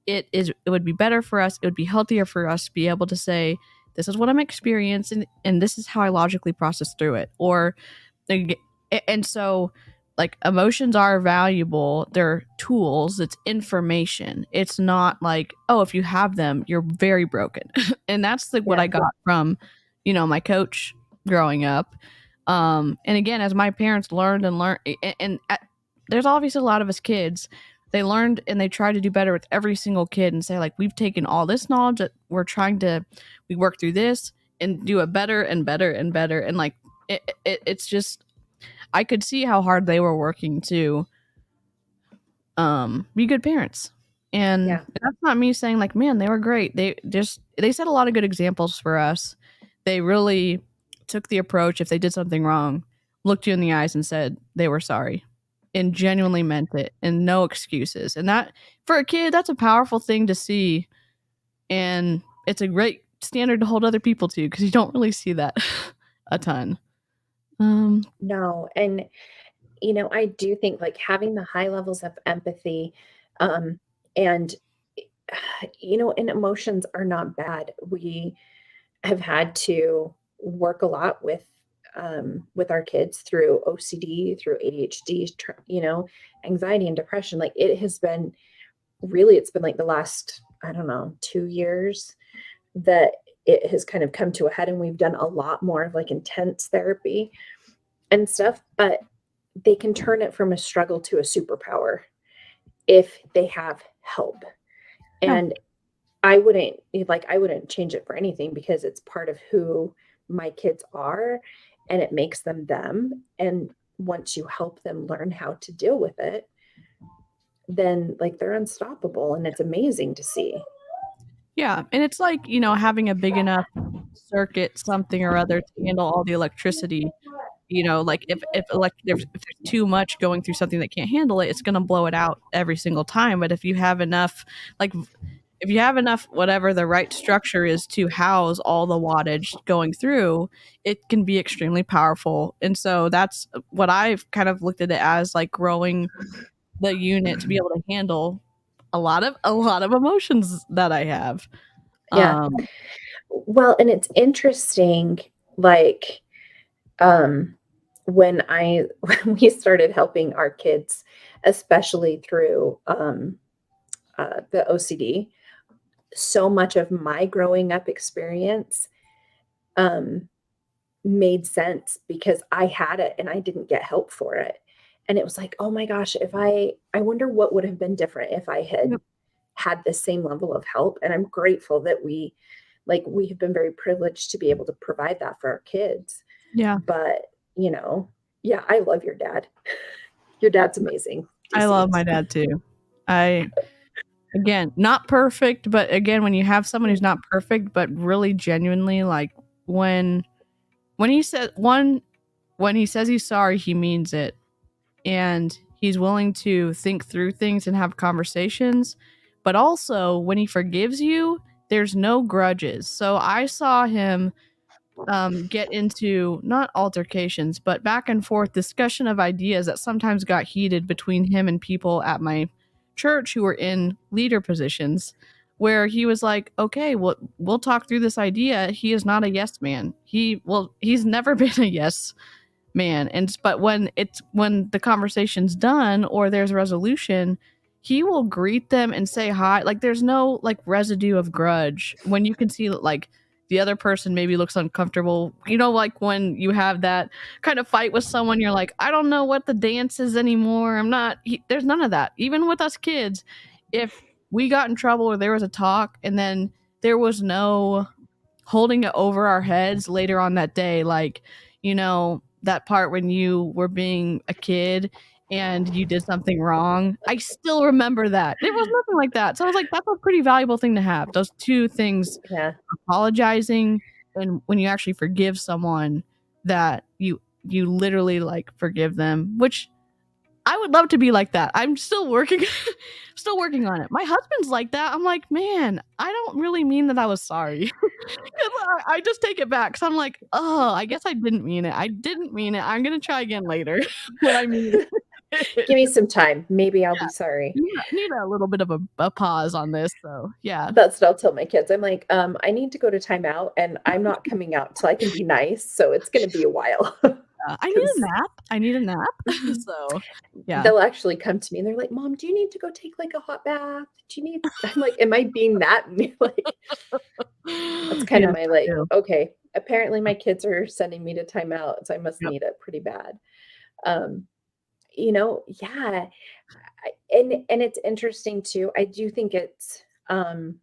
it would be better for us, it would be healthier for us to be able to say, this is what I'm experiencing, and this is how I logically process through it. Or and so, like, emotions are valuable. They're tools. It's information. It's not like, oh, if you have them, you're very broken. And that's what I got from, my coach growing up. And again, as my parents learned, there's obviously a lot of us kids, they learned and they try to do better with every single kid and say, like, we've taken all this knowledge that we work through this and do it better and better and better. And like, it's just, I could see how hard they were working to be good parents. And that's not me saying like, man, they were great. They set a lot of good examples for us. They really took the approach, if they did something wrong, looked you in the eyes and said they were sorry and genuinely meant it, and no excuses. And that, for a kid, that's a powerful thing to see. And it's a great standard to hold other people to, because you don't really see that a ton. No. And, I do think, like, having the high levels of empathy, and, and emotions are not bad. We have had to work a lot with with our kids through OCD, through ADHD, anxiety and depression. Like it's been like the last, I don't know, 2 years that it has kind of come to a head, and we've done a lot more of like intense therapy and stuff, but they can turn it from a struggle to a superpower if they have help. Yeah. And I wouldn't change it for anything, because it's part of who my kids are, and it makes them them. And once you help them learn how to deal with it, then like they're unstoppable, and it's amazing to see. Yeah, and it's like, having a big enough circuit, something or other, to handle all the electricity. Like if there's too much going through something that can't handle it, it's gonna blow it out every single time. But if you have enough, like if you have enough, whatever the right structure is to house all the wattage going through, it can be extremely powerful. And so that's what I've kind of looked at it as, like growing the unit to be able to handle a lot of emotions that I have. Yeah. Um, Well, and it's interesting, like, um, when I when we started helping our kids, especially through the OCD, so much of my growing up experience um, made sense because I had it and I didn't get help for it. And it was like, oh my gosh, I wonder what would have been different if I had yep, had the same level of help. And I'm grateful that we have been very privileged to be able to provide that for our kids. yeah, But, yeah, I love your dad. Your dad's amazing. I love my DC's. dad too. I Again, not perfect, but again, when you have someone who's not perfect, but really genuinely, like when when he said one when he says he's sorry, he means it, and he's willing to think through things and have conversations. But also, when he forgives you, there's no grudges. So I saw him get into not altercations, but back and forth discussion of ideas that sometimes got heated between him and people at my church who were in leader positions, where he was like, okay, well, we'll talk through this idea. He is not a yes man. He's never been a yes man. But when the conversation's done or there's a resolution, he will greet them and say hi. Like there's no like residue of grudge when you can see that, like the other person maybe looks uncomfortable. Like when you have that kind of fight with someone, you're like, I don't know what the dance is anymore. There's none of that. Even with us kids, if we got in trouble or there was a talk and then there was no holding it over our heads later on that day, like, that part when you were being a kid and you did something wrong. I still remember that. There was nothing like that. So I was like, that's a pretty valuable thing to have. Those two things, Yeah. apologizing and when you actually forgive someone, that you literally like forgive them, which I would love to be like that. I'm still working still working on it. My husband's like that. I'm like, man, I don't really mean that I was sorry. I just take it back because I'm like, oh, I guess I didn't mean it. I didn't mean it. I'm gonna try again later when I mean it. Give me some time. Maybe I'll Yeah, be sorry. need a little bit of a pause on this. So yeah, That's what I'll tell my kids. I'm like, I need to go to timeout, and I'm not coming out till I can be nice. So it's going to be a while. I need a Because nap. I need a nap. So yeah, they'll actually come to me and they're like, Mom, do you need to go take like a hot bath? Do you need, I'm like, am I being that? And they're like, that's kind of yes, my I like, do. okay, apparently my kids are sending me to timeout. So I must Yep. need it pretty bad. Um, yeah. And it's interesting too. I do think it's, I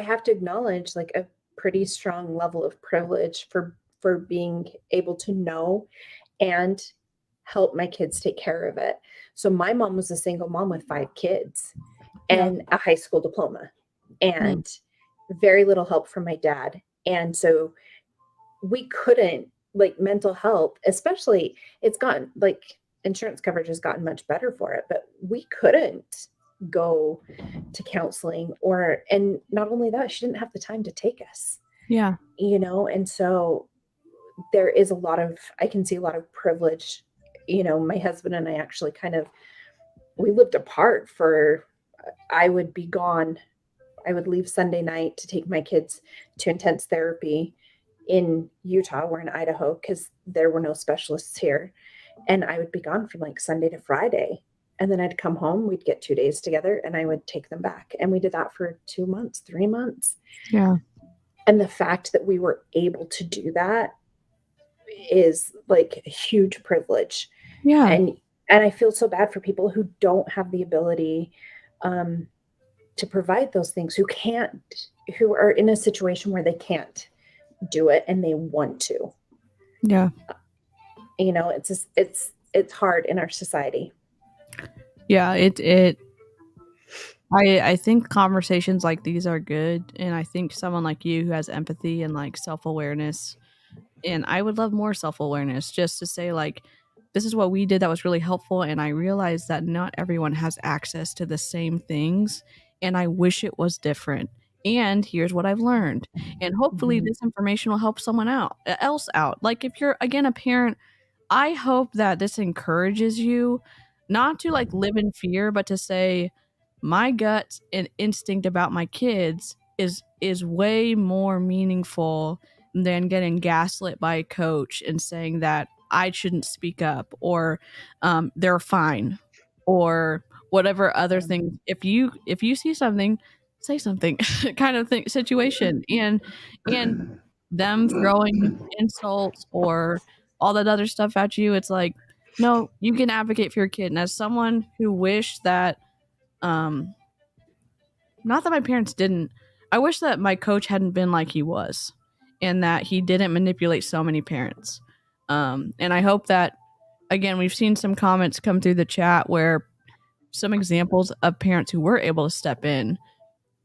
have to acknowledge like a pretty strong level of privilege for being able to know and help my kids take care of it. So my mom was a single mom with 5 kids Yeah. and a high school diploma Mm. and very little help from my dad. And so we couldn't, like, mental health, especially, it's gotten like insurance coverage has gotten much better for it, but we couldn't go to counseling, and not only that, she didn't have the time to take us, Yeah. and so there is I can see a lot of privilege. My husband and I actually we lived apart for, I would be gone. I would leave Sunday night to take my kids to intense therapy. in Utah. We're in Idaho because there were no specialists here. And I would be gone from like Sunday to Friday. And then I'd come home, we'd get 2 days together, and I would take them back. And we did that for 2 months, 3 months. Yeah. And the fact that we were able to do that is like a huge privilege. Yeah. And I feel so bad for people who don't have the ability to provide those things, who are in a situation where they can't do it and they want to. Yeah. You know, it's hard in our society. Yeah, I think conversations like these are good, and I think someone like you who has empathy and like self-awareness, and I would love more self-awareness just to say like this is what we did that was really helpful, and I realized that not everyone has access to the same things, and I wish it was different. And here's what I've learned. And hopefully this information will help someone else out. Like if you're again a parent, I hope that this encourages you not to like live in fear, but to say, my gut and instinct about my kids is way more meaningful than getting gaslit by a coach and saying that I shouldn't speak up or they're fine or whatever other things. If you see something, say something kind of thing situation and them throwing insults or all that other stuff at you, it's like, no, you can advocate for your kid. And as someone who wished that, not that my parents didn't, I wish that my coach hadn't been like he was and that he didn't manipulate so many parents. And I hope that, again, we've seen some comments come through the chat where some examples of parents who were able to step in.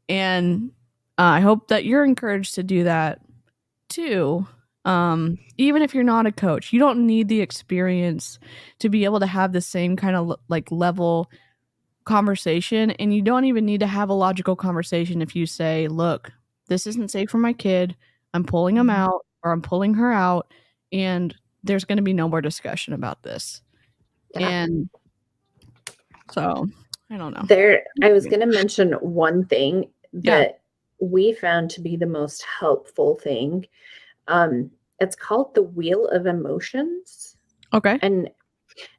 And I hope that you're encouraged to do that too. Even if you're not a coach, you don't need the experience to be able to have the same kind of like level conversation, and you don't even need to have a logical conversation. If you say, look, this isn't safe for my kid, I'm pulling him out or I'm pulling her out, and there's going to be no more discussion about this. Yeah. And so I don't know. I was going to mention one thing that we found to be the most helpful thing. It's called the Wheel of Emotions. Okay. And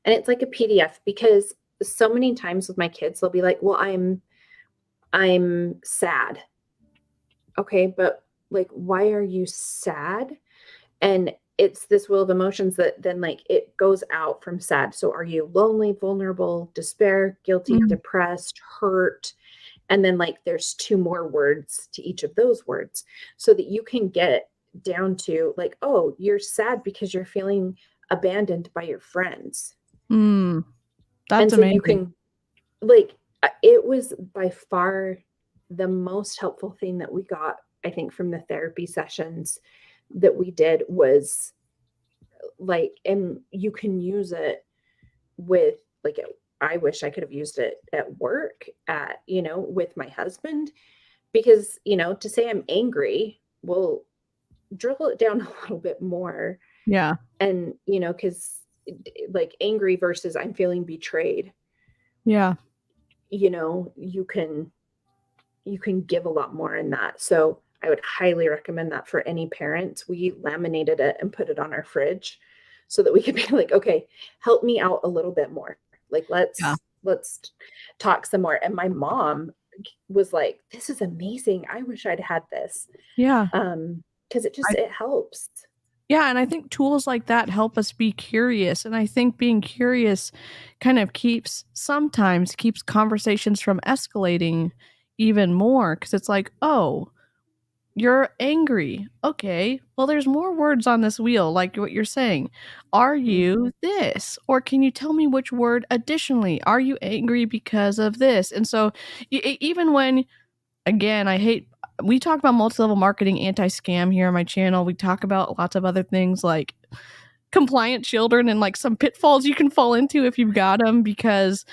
it's like a PDF, because so many times with my kids, they'll be like, well, I'm sad. Okay. But like, why are you sad? And it's this wheel of emotions that then like it goes out from sad. So are you lonely, vulnerable, despair, guilty, depressed, hurt? And then like there's 2 more words to each of those words, so that you can get down to like, oh, you're sad because you're feeling abandoned by your friends. That's and so amazing. You can like, it was by far the most helpful thing that we got, I think, from the therapy sessions that we did, was like, and you can use it with like, I wish I could have used it at work, with my husband, because, to say I'm angry, well, drill it down a little bit more. Yeah. And, because like angry versus I'm feeling betrayed. Yeah. You can give a lot more in that. So I would highly recommend that for any parents. We laminated it and put it on our fridge so that we could be like, okay, help me out a little bit more. Like, let's talk some more. And my mom was like, this is amazing. I wish I'd had this. Yeah. Because it helps. Yeah, and I think tools like that help us be curious. And I think being curious kind of sometimes keeps conversations from escalating even more, because it's like, oh, you're angry. Okay, well, there's more words on this wheel, like what you're saying. Are you this? Or can you tell me which word additionally? Are you angry because of this? And so even when, again, we talk about multi-level marketing, anti-scam here on my channel. We talk about lots of other things like compliant children and like some pitfalls you can fall into if you've got them, because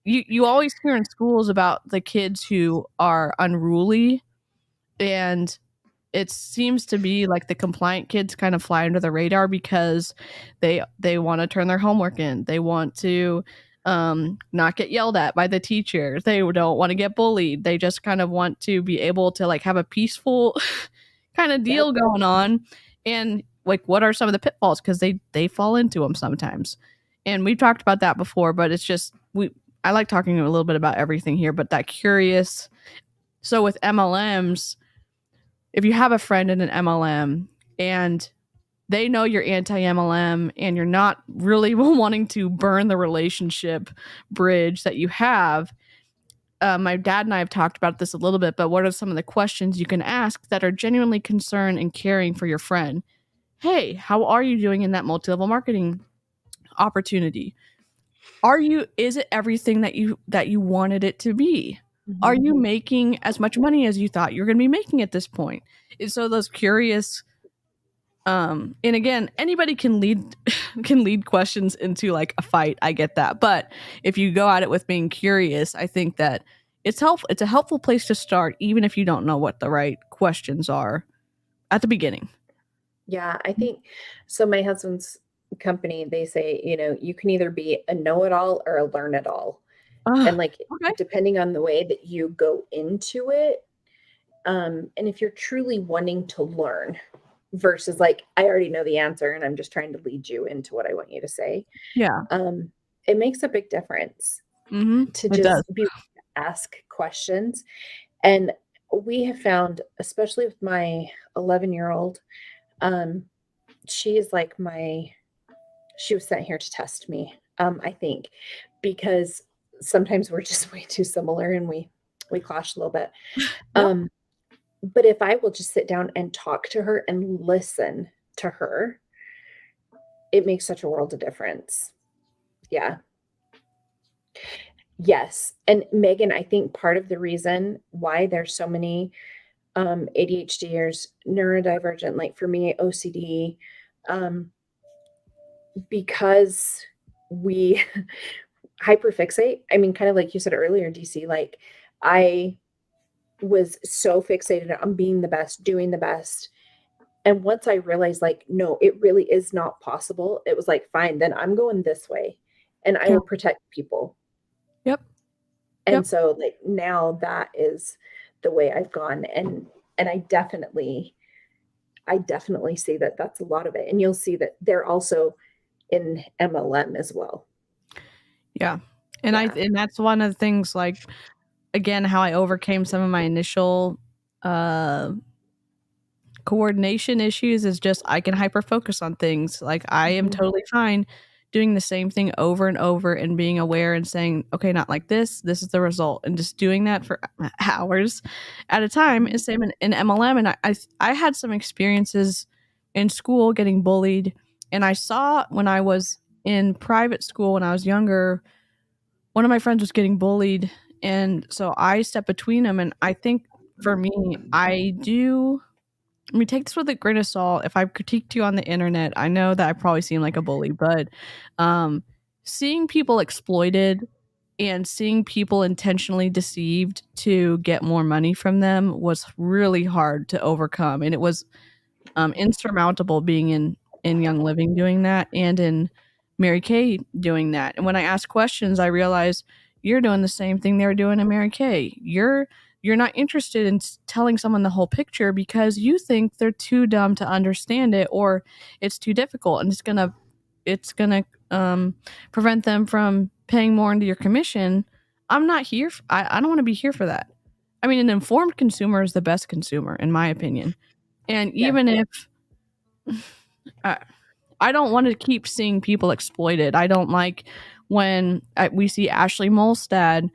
you always hear in schools about the kids who are unruly, and it seems to be like the compliant kids kind of fly under the radar because they want to turn their homework in. They want to not get yelled at by the teacher. They don't want to get bullied. They just kind of want to be able to like have a peaceful kind of deal going on, and like what are some of the pitfalls, because they fall into them sometimes. And we've talked about that before, but it's just I like talking a little bit about everything here, but that curious. So with MLMs, if you have a friend in an MLM and they know you're anti-MLM and you're not really wanting to burn the relationship bridge that you have, my dad and I have talked about this a little bit, but what are some of the questions you can ask that are genuinely concerned and caring for your friend? Hey, how are you doing in that multi-level marketing opportunity? Is it everything that you wanted it to be? Are you making as much money as you thought you're going to be making at this point? And so those curious, and again, anybody can lead can lead questions into like a fight. I get that. But if you go at it with being curious, I think that it's a helpful place to start, even if you don't know what the right questions are at the beginning. Yeah, I think so. My husband's company, they say, you can either be a know-it-all or a learn-it-all. And like, Okay. depending on the way that you go into it, and if you're truly wanting to learn versus like, I already know the answer and I'm just trying to lead you into what I want you to say, Yeah. it makes a big difference to It does. just ask questions. And we have found, especially with my 11-year-old, she is like she was sent here to test me, I think, because sometimes we're just way too similar and we clash a little bit. Yep. But if I will just sit down and talk to her and listen to her, it makes such a world of difference. Yeah. Yes. And Megan, I think part of the reason why there's so many ADHDers, neurodivergent, like for me, OCD, because we hyperfixate. I mean, kind of like you said earlier, DC, like I was so fixated on being the best, doing the best. And once I realized, like, no, it really is not possible, it was like, fine, then I'm going this way and I Yeah. will protect people. Yep. And so like now that is the way I've gone. And I definitely see that that's a lot of it. And you'll see that they're also in MLM as well. Yeah. And Yeah. and that's one of the things, like, again, how I overcame some of my initial coordination issues is just I can hyper focus on things. Like I am totally fine doing the same thing over and over and being aware and saying, okay, not like this. This is the result, and just doing that for hours at a time. Is same in MLM. And I had some experiences in school getting bullied, and I saw when I was in private school when I was younger, one of my friends was getting bullied, and so I stepped between them. And I think for me, I mean, take this with a grain of salt. If I've critiqued you on the internet, I know that I probably seem like a bully, but seeing people exploited and seeing people intentionally deceived to get more money from them was really hard to overcome. And it was insurmountable being in Young Living doing that, and in Mary Kay doing that. And when I ask questions, I realize you're doing the same thing they were doing in Mary Kay. You're not interested in telling someone the whole picture because you think they're too dumb to understand it, or it's too difficult, and it's gonna prevent them from paying more into your commission. I'm not here. I don't want to be here for that. I mean, an informed consumer is the best consumer, in my opinion. And Yeah. even if I don't want to keep seeing people exploited. I don't like when we see Ashley Molstad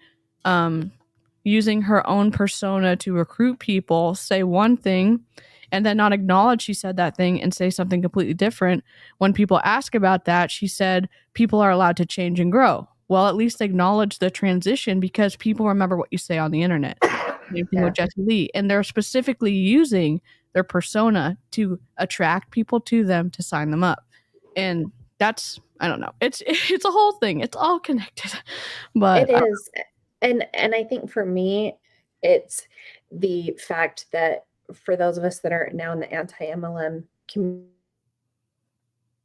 using her own persona to recruit people, say one thing, and then not acknowledge she said that thing and say something completely different. When people ask about that, she said people are allowed to change and grow. Well, at least acknowledge the transition, because people remember what you say on the internet. Same thing with Jesse Lee. And they're specifically using their persona to attract people to them to sign them up. And that's, I don't know. It's a whole thing. It's all connected. But It is. And I think for me, it's the fact that for those of us that are now in the anti-MLM community,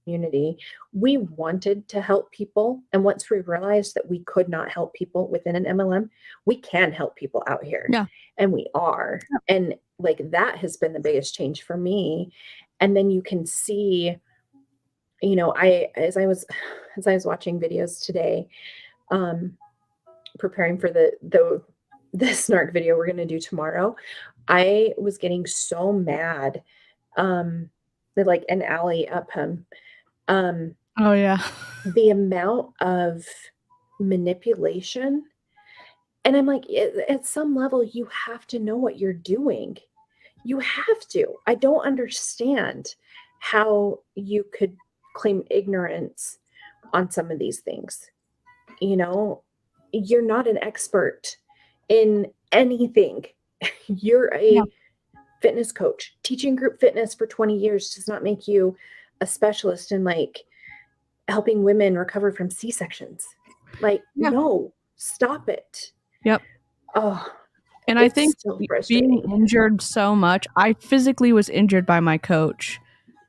community, we wanted to help people. And once we realized that we could not help people within an MLM, we can help people out here. Yeah. And we are. Yep. And like that has been the biggest change for me. And then you can see, you know, as I was watching videos today, preparing for the snark video we're gonna do tomorrow, I was getting so mad. Like an alley up him. Oh, yeah. The amount of manipulation, and I'm like, at some level, you have to know what you're doing. You have to. I don't understand how you could claim ignorance on some of these things. You know, you're not an expert in anything. You're Yeah. a fitness coach. Teaching group fitness for 20 years does not make you a specialist in like helping women recover from C-sections. Like, Yeah. no, stop it. Yep. Oh, and I it's think so being frustrating. injured so much, I physically was injured by my coach.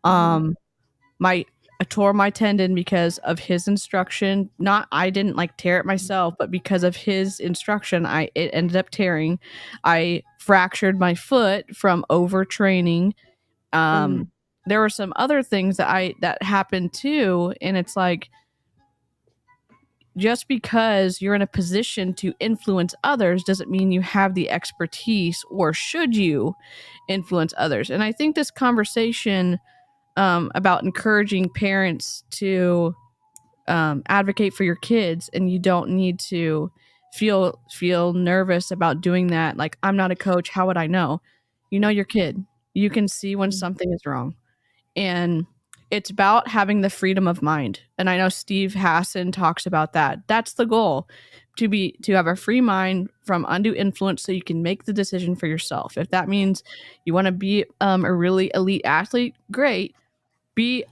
I tore my tendon because of his instruction. I didn't like tear it myself, but because of his instruction, it ended up tearing. I fractured my foot from overtraining. There were some other things that happened too, and it's like, just because you're in a position to influence others doesn't mean you have the expertise, or should you influence others. And I think this conversation about encouraging parents to advocate for your kids, and you don't need to feel nervous about doing that. Like, I'm not a coach, how would I know? You know your kid. You can see when something is wrong. And it's about having the freedom of mind. And I know Steve Hassan talks about that. That's the goal, to have a free mind from undue influence, so you can make the decision for yourself. If that means you want to be a really elite athlete, great.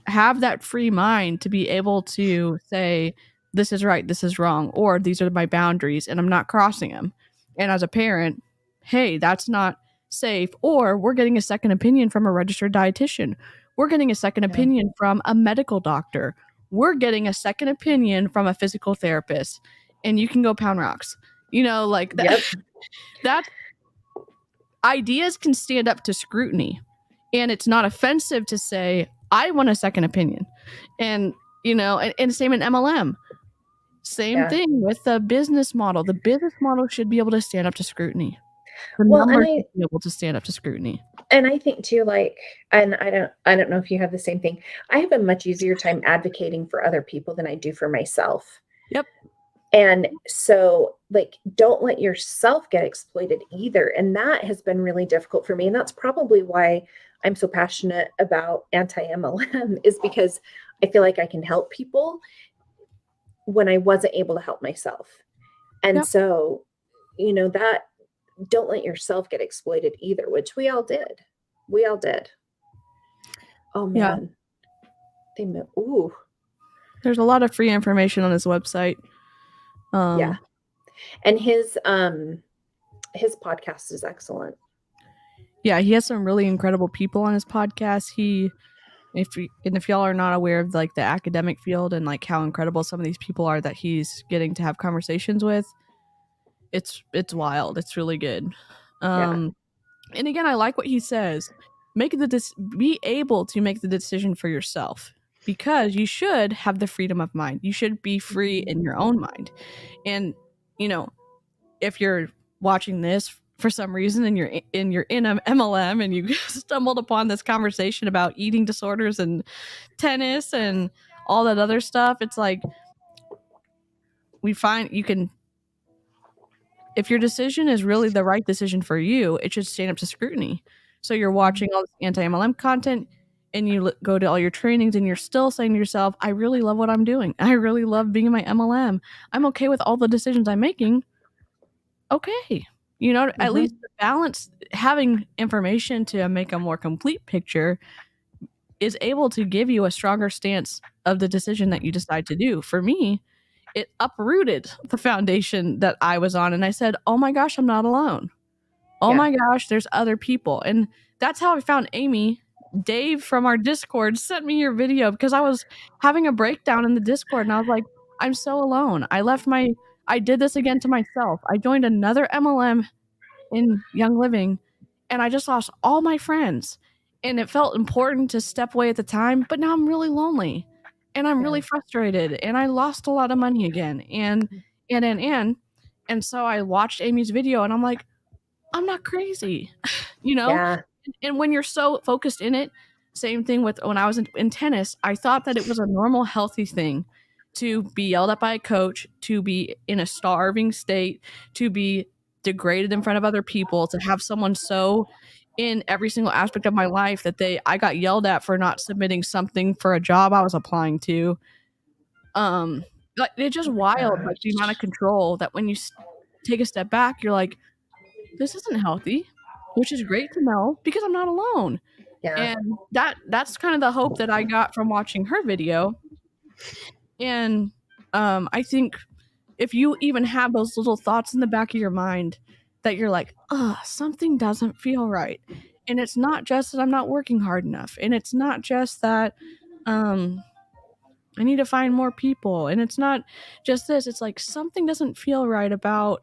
Have that free mind to be able to say, this is right, this is wrong, or these are my boundaries and I'm not crossing them. And as a parent, hey, that's not safe, or we're getting a second opinion from a registered dietitian. We're getting a second opinion from a medical doctor. We're getting a second opinion from a physical therapist, and you can go pound rocks. You know, like that. Yep. That ideas can stand up to scrutiny, and it's not offensive to say, I want a second opinion. And, you know, and same in MLM. Same thing with the business model. The business model should be able to stand up to scrutiny. The numbers should be able to stand up to scrutiny. And I think too, like, and I don't know if you have the same thing. I have a much easier time advocating for other people than I do for myself. Yep. And so, like, don't let yourself get exploited either. And that has been really difficult for me. And that's probably why I'm so passionate about anti-MLM, is because I feel like I can help people when I wasn't able to help myself. And so, you know, that, don't let yourself get exploited either, which we all did. We all did. Oh man. Yeah. There's a lot of free information on his website. Yeah. And his podcast is excellent. Yeah, he has some really incredible people on his podcast. If y'all are not aware of like the academic field and like how incredible some of these people are that he's getting to have conversations with, it's wild. It's really good. And again, I like what he says. Be able to make the decision for yourself, because you should have the freedom of mind. You should be free in your own mind. And, you know, if you're watching this for some reason and you're in an MLM and you stumbled upon this conversation about eating disorders and tennis and all that other stuff, it's like, we find you can, if your decision is really the right decision for you, it should stand up to scrutiny. So you're watching all this anti-MLM content and you go to all your trainings and you're still saying to yourself, I really love what I'm doing. I really love being in my MLM. I'm okay with all the decisions I'm making. Okay. You know, at least the balance, having information to make a more complete picture is able to give you a stronger stance of the decision that you decide to do. For me, it uprooted the foundation that I was on. And I said, oh my gosh, I'm not alone. Oh my gosh, there's other people. And that's how I found Aimee. Dave from our Discord sent me your video because I was having a breakdown in the Discord and I was like, I'm so alone. I did this again to myself. I joined another MLM in Young Living and I just lost all my friends. And it felt important to step away at the time, but now I'm really lonely and I'm really frustrated and I lost a lot of money again. And so I watched Aimee's video and I'm like, I'm not crazy, you know? Yeah. And when you're so focused in it, same thing with when I was in tennis, I thought that it was a normal, healthy thing to be yelled at by a coach, to be in a starving state, to be degraded in front of other people, to have someone so in every single aspect of my life that I got yelled at for not submitting something for a job I was applying to. Like it's just wild, like the amount of control that when you take a step back, you're like, this isn't healthy, which is great to know because I'm not alone. Yeah. And that's kind of the hope that I got from watching her video. And I think if you even have those little thoughts in the back of your mind that you're like, something doesn't feel right. And it's not just that I'm not working hard enough. And it's not just that I need to find more people. And it's not just this. It's like something doesn't feel right about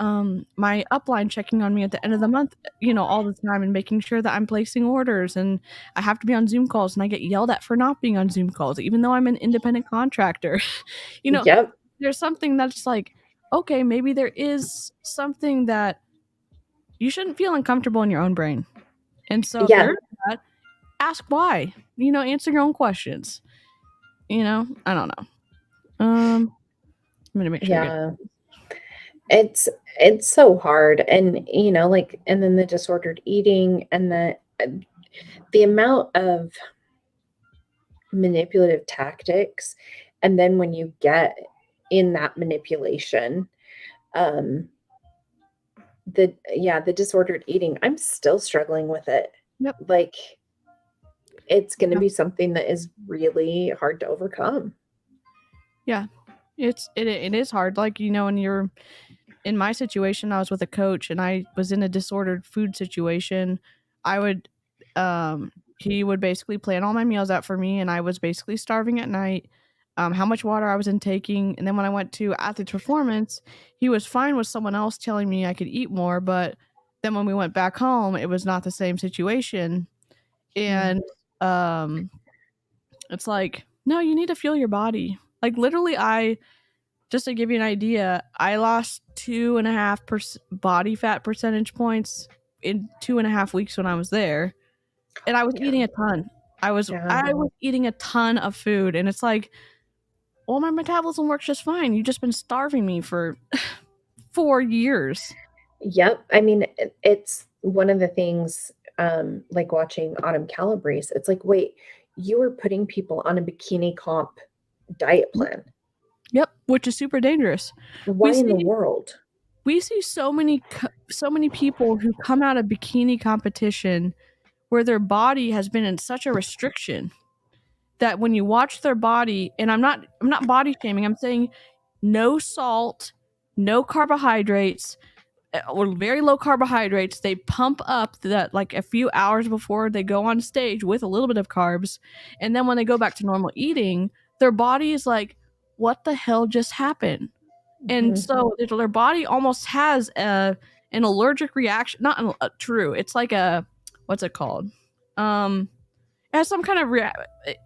my upline checking on me at the end of the month, all the time and making sure that I'm placing orders. And I have to be on Zoom calls and I get yelled at for not being on Zoom calls, even though I'm an independent contractor. Yep. There's something that's like, okay, maybe there is something that you shouldn't feel uncomfortable in your own brain. And so if there's that, ask why, answer your own questions. I don't know. I'm gonna make sure I get It's so hard. And and then the disordered eating and the amount of manipulative tactics. And then when you get in that manipulation, the disordered eating, I'm still struggling with it. Yep. Like it's going to be something that is really hard to overcome. Yeah. It is hard. Like, when you're in my situation, I was with a coach and I was in a disordered food situation. He would basically plan all my meals out for me and I was basically starving at night, how much water I was intaking. And then when I went to Athletes Performance, he was fine with someone else telling me I could eat more. But then when we went back home, it was not the same situation. And it's like, no, you need to feel your body. Like literally just to give you an idea, I lost 2.5% body fat percentage points in 2.5 weeks when I was there. And I was eating a ton. I was eating a ton of food. And it's like, well, my metabolism works just fine. You've just been starving me for 4 years. Yep. I mean, it's one of the things, like watching Autumn Calabrese. It's like, wait, you were putting people on a bikini comp diet plan. Yep, which is super dangerous. Why in the world? We see so many people who come out of bikini competition where their body has been in such a restriction that when you watch their body, and I'm not body shaming, I'm saying no salt, no carbohydrates, or very low carbohydrates. They pump up that like a few hours before they go on stage with a little bit of carbs, and then when they go back to normal eating, their body is like, what the hell just happened? And so their body almost has an allergic reaction. Not true. It's like what's it called? It has some kind of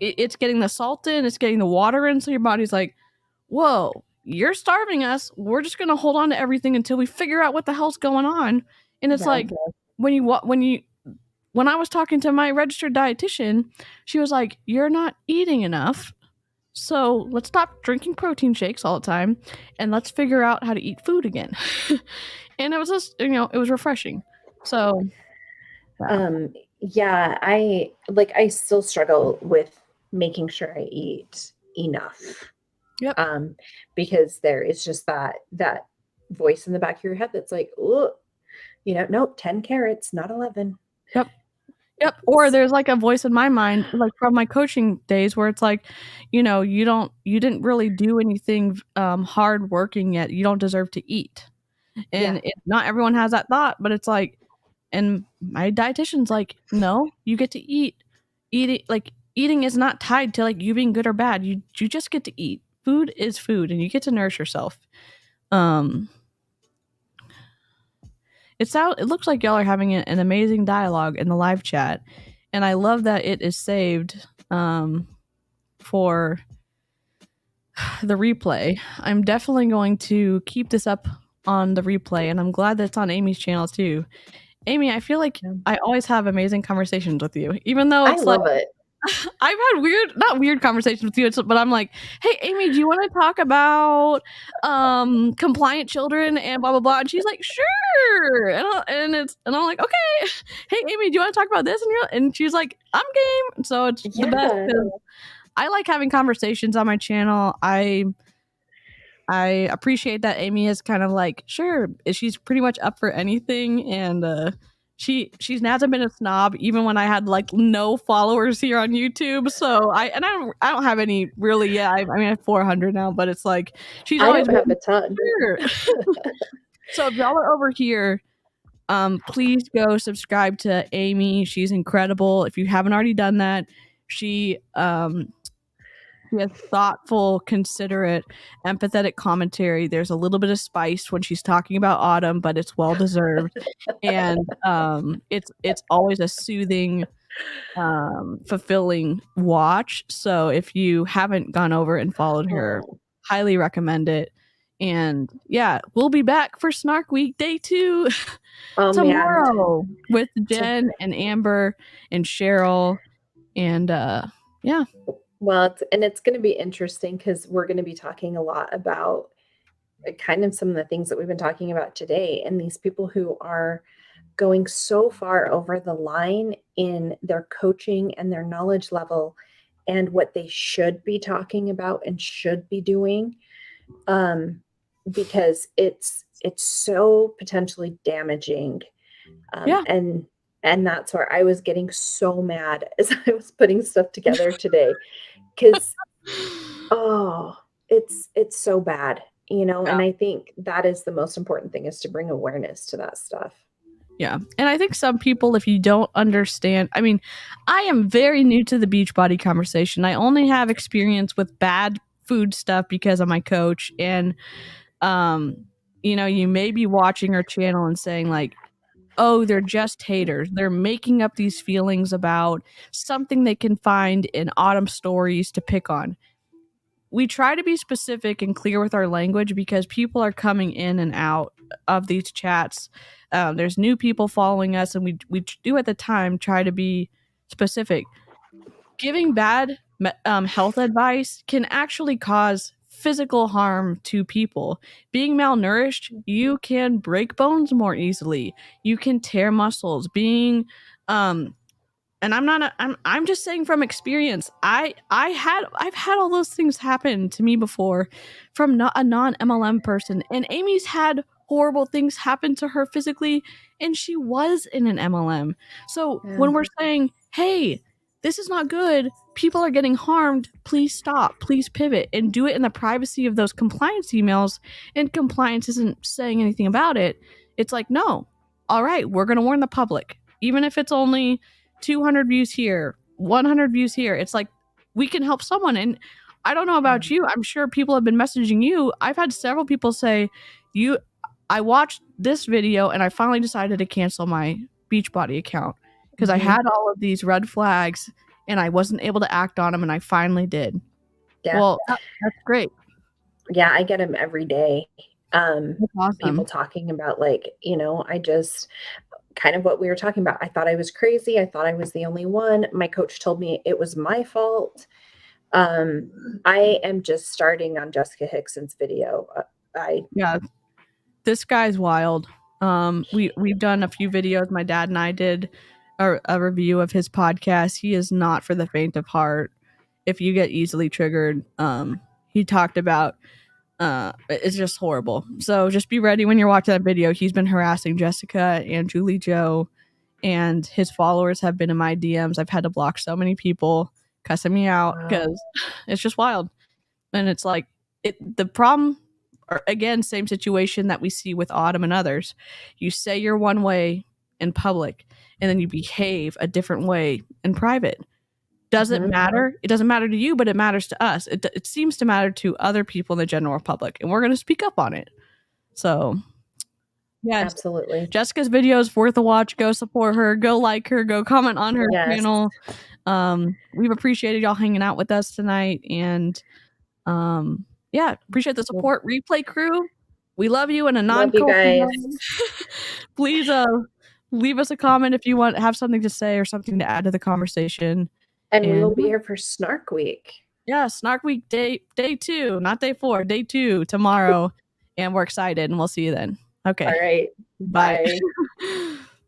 it's getting the salt in, it's getting the water in, so your body's like, whoa, you're starving us. We're just gonna hold on to everything until we figure out what the hell's going on. And it's like when I was talking to my registered dietitian, she was like, you're not eating enough. So let's stop drinking protein shakes all the time and let's figure out how to eat food again. And it was just, it was refreshing. So, yeah, I still struggle with making sure I eat enough. Yep. Because there is just that voice in the back of your head that's like, oh, nope, 10 carrots, not 11. Yep. Or there's like a voice in my mind, like from my coaching days where it's like, you didn't really do anything hard working yet. You don't deserve to eat. And not everyone has that thought, but it's like, and my dietitian's like, no, you get to eat eating is not tied to like you being good or bad. You just get to eat. Food is food, and you get to nourish yourself. It looks like y'all are having an amazing dialogue in the live chat, and I love that it is saved for the replay. I'm definitely going to keep this up on the replay, and I'm glad that it's on Aimee's channel too. Aimee, I feel like I always have amazing conversations with you, even though I it's like love it. I've had not weird conversations with you, but I'm like, hey, Aimee, do you want to talk about compliant children and blah blah blah? And she's like, sure. And I'm like, okay. Hey, Aimee, do you want to talk about this? And she's like, I'm game. So it's the best. I like having conversations on my channel. I appreciate that Aimee is kind of like, sure, she's pretty much up for anything, and she hasn't been a snob even when I had like no followers here on YouTube. So I don't have any really yet. I mean I have 400 now, but it's like she's always have a ton. Sure. So if y'all are over here, please go subscribe to Aimee. She's incredible. If you haven't already done that, she has thoughtful, considerate, empathetic commentary. There's a little bit of spice when she's talking about autumn, but it's well deserved. And it's always a soothing, fulfilling watch. So if you haven't gone over and followed her, highly recommend it. And yeah, we'll be back for Snark Week Day 2 tomorrow with Jen and Amber and Cheryl. And yeah. Well, it's going to be interesting because we're going to be talking a lot about kind of some of the things that we've been talking about today, and these people who are going so far over the line in their coaching and their knowledge level and what they should be talking about and should be doing, because it's so potentially damaging. And that's where I was getting so mad as I was putting stuff together today, because it's so bad, you know. And I think that is the most important thing, is to bring awareness to that stuff. Yeah. And I think some people, if you don't understand, I mean, I am very new to the Beachbody conversation. I only have experience with bad food stuff because of my coach. And you know, you may be watching our channel and saying like, oh, they're just haters. They're making up these feelings about something they can find in Autumn stories to pick on. We try to be specific and clear with our language because people are coming in and out of these chats. There's new people following us, and we do at the time try to be specific. Giving bad health advice can actually cause physical harm to people. Being malnourished, you can break bones more easily. You can tear muscles. Being and I'm just saying from experience. I've had all those things happen to me before from a non-MLM person, and Aimee's had horrible things happen to her physically, and she was in an MLM. So when we're saying, hey, this is not good, people are getting harmed, please stop, please pivot, and do it in the privacy of those compliance emails, and compliance isn't saying anything about it, it's like, no, all right, we're going to warn the public. Even if it's only 200 views here, 100 views here, it's like, we can help someone. And I don't know about you, I'm sure people have been messaging you. I've had several people say, I watched this video and I finally decided to cancel my Beachbody account because I had all of these red flags and I wasn't able to act on them, and I finally did. Yeah. Well, that's great. Yeah, I get them every day. Awesome. People talking about like, you know, I just kind of what we were talking about. I thought I was crazy. I thought I was the only one. My coach told me it was my fault. I am just starting on Jessica Hickson's video. Yeah, this guy's wild. We've done a few videos. My dad and I did a review of his podcast. He is not for the faint of heart. If you get easily triggered, he talked about it's just horrible. So just be ready when you're watching that video. He's been harassing Jessica and Julie Joe, and his followers have been in my DMs. I've had to block so many people cussing me out because it's just wild. And it's like the problem, or again, same situation that we see with Autumn and others. You say you're one way in public, and then you behave a different way in private. Does it matter? It doesn't matter to you, but it matters to us. It seems to matter to other people in the general public, and we're going to speak up on it. So, yes, absolutely. Jessica's video is worth a watch. Go support her. Go like her. Go comment on her channel. We've appreciated y'all hanging out with us tonight, and yeah, appreciate the support. Replay crew, we love you in a non-cultural way. Please leave us a comment if you have something to say or something to add to the conversation. And we will be here for Snark Week. Yeah, Snark Week day 2, not day 4, day 2 tomorrow. And we're excited, and we'll see you then. Okay. All right. Bye.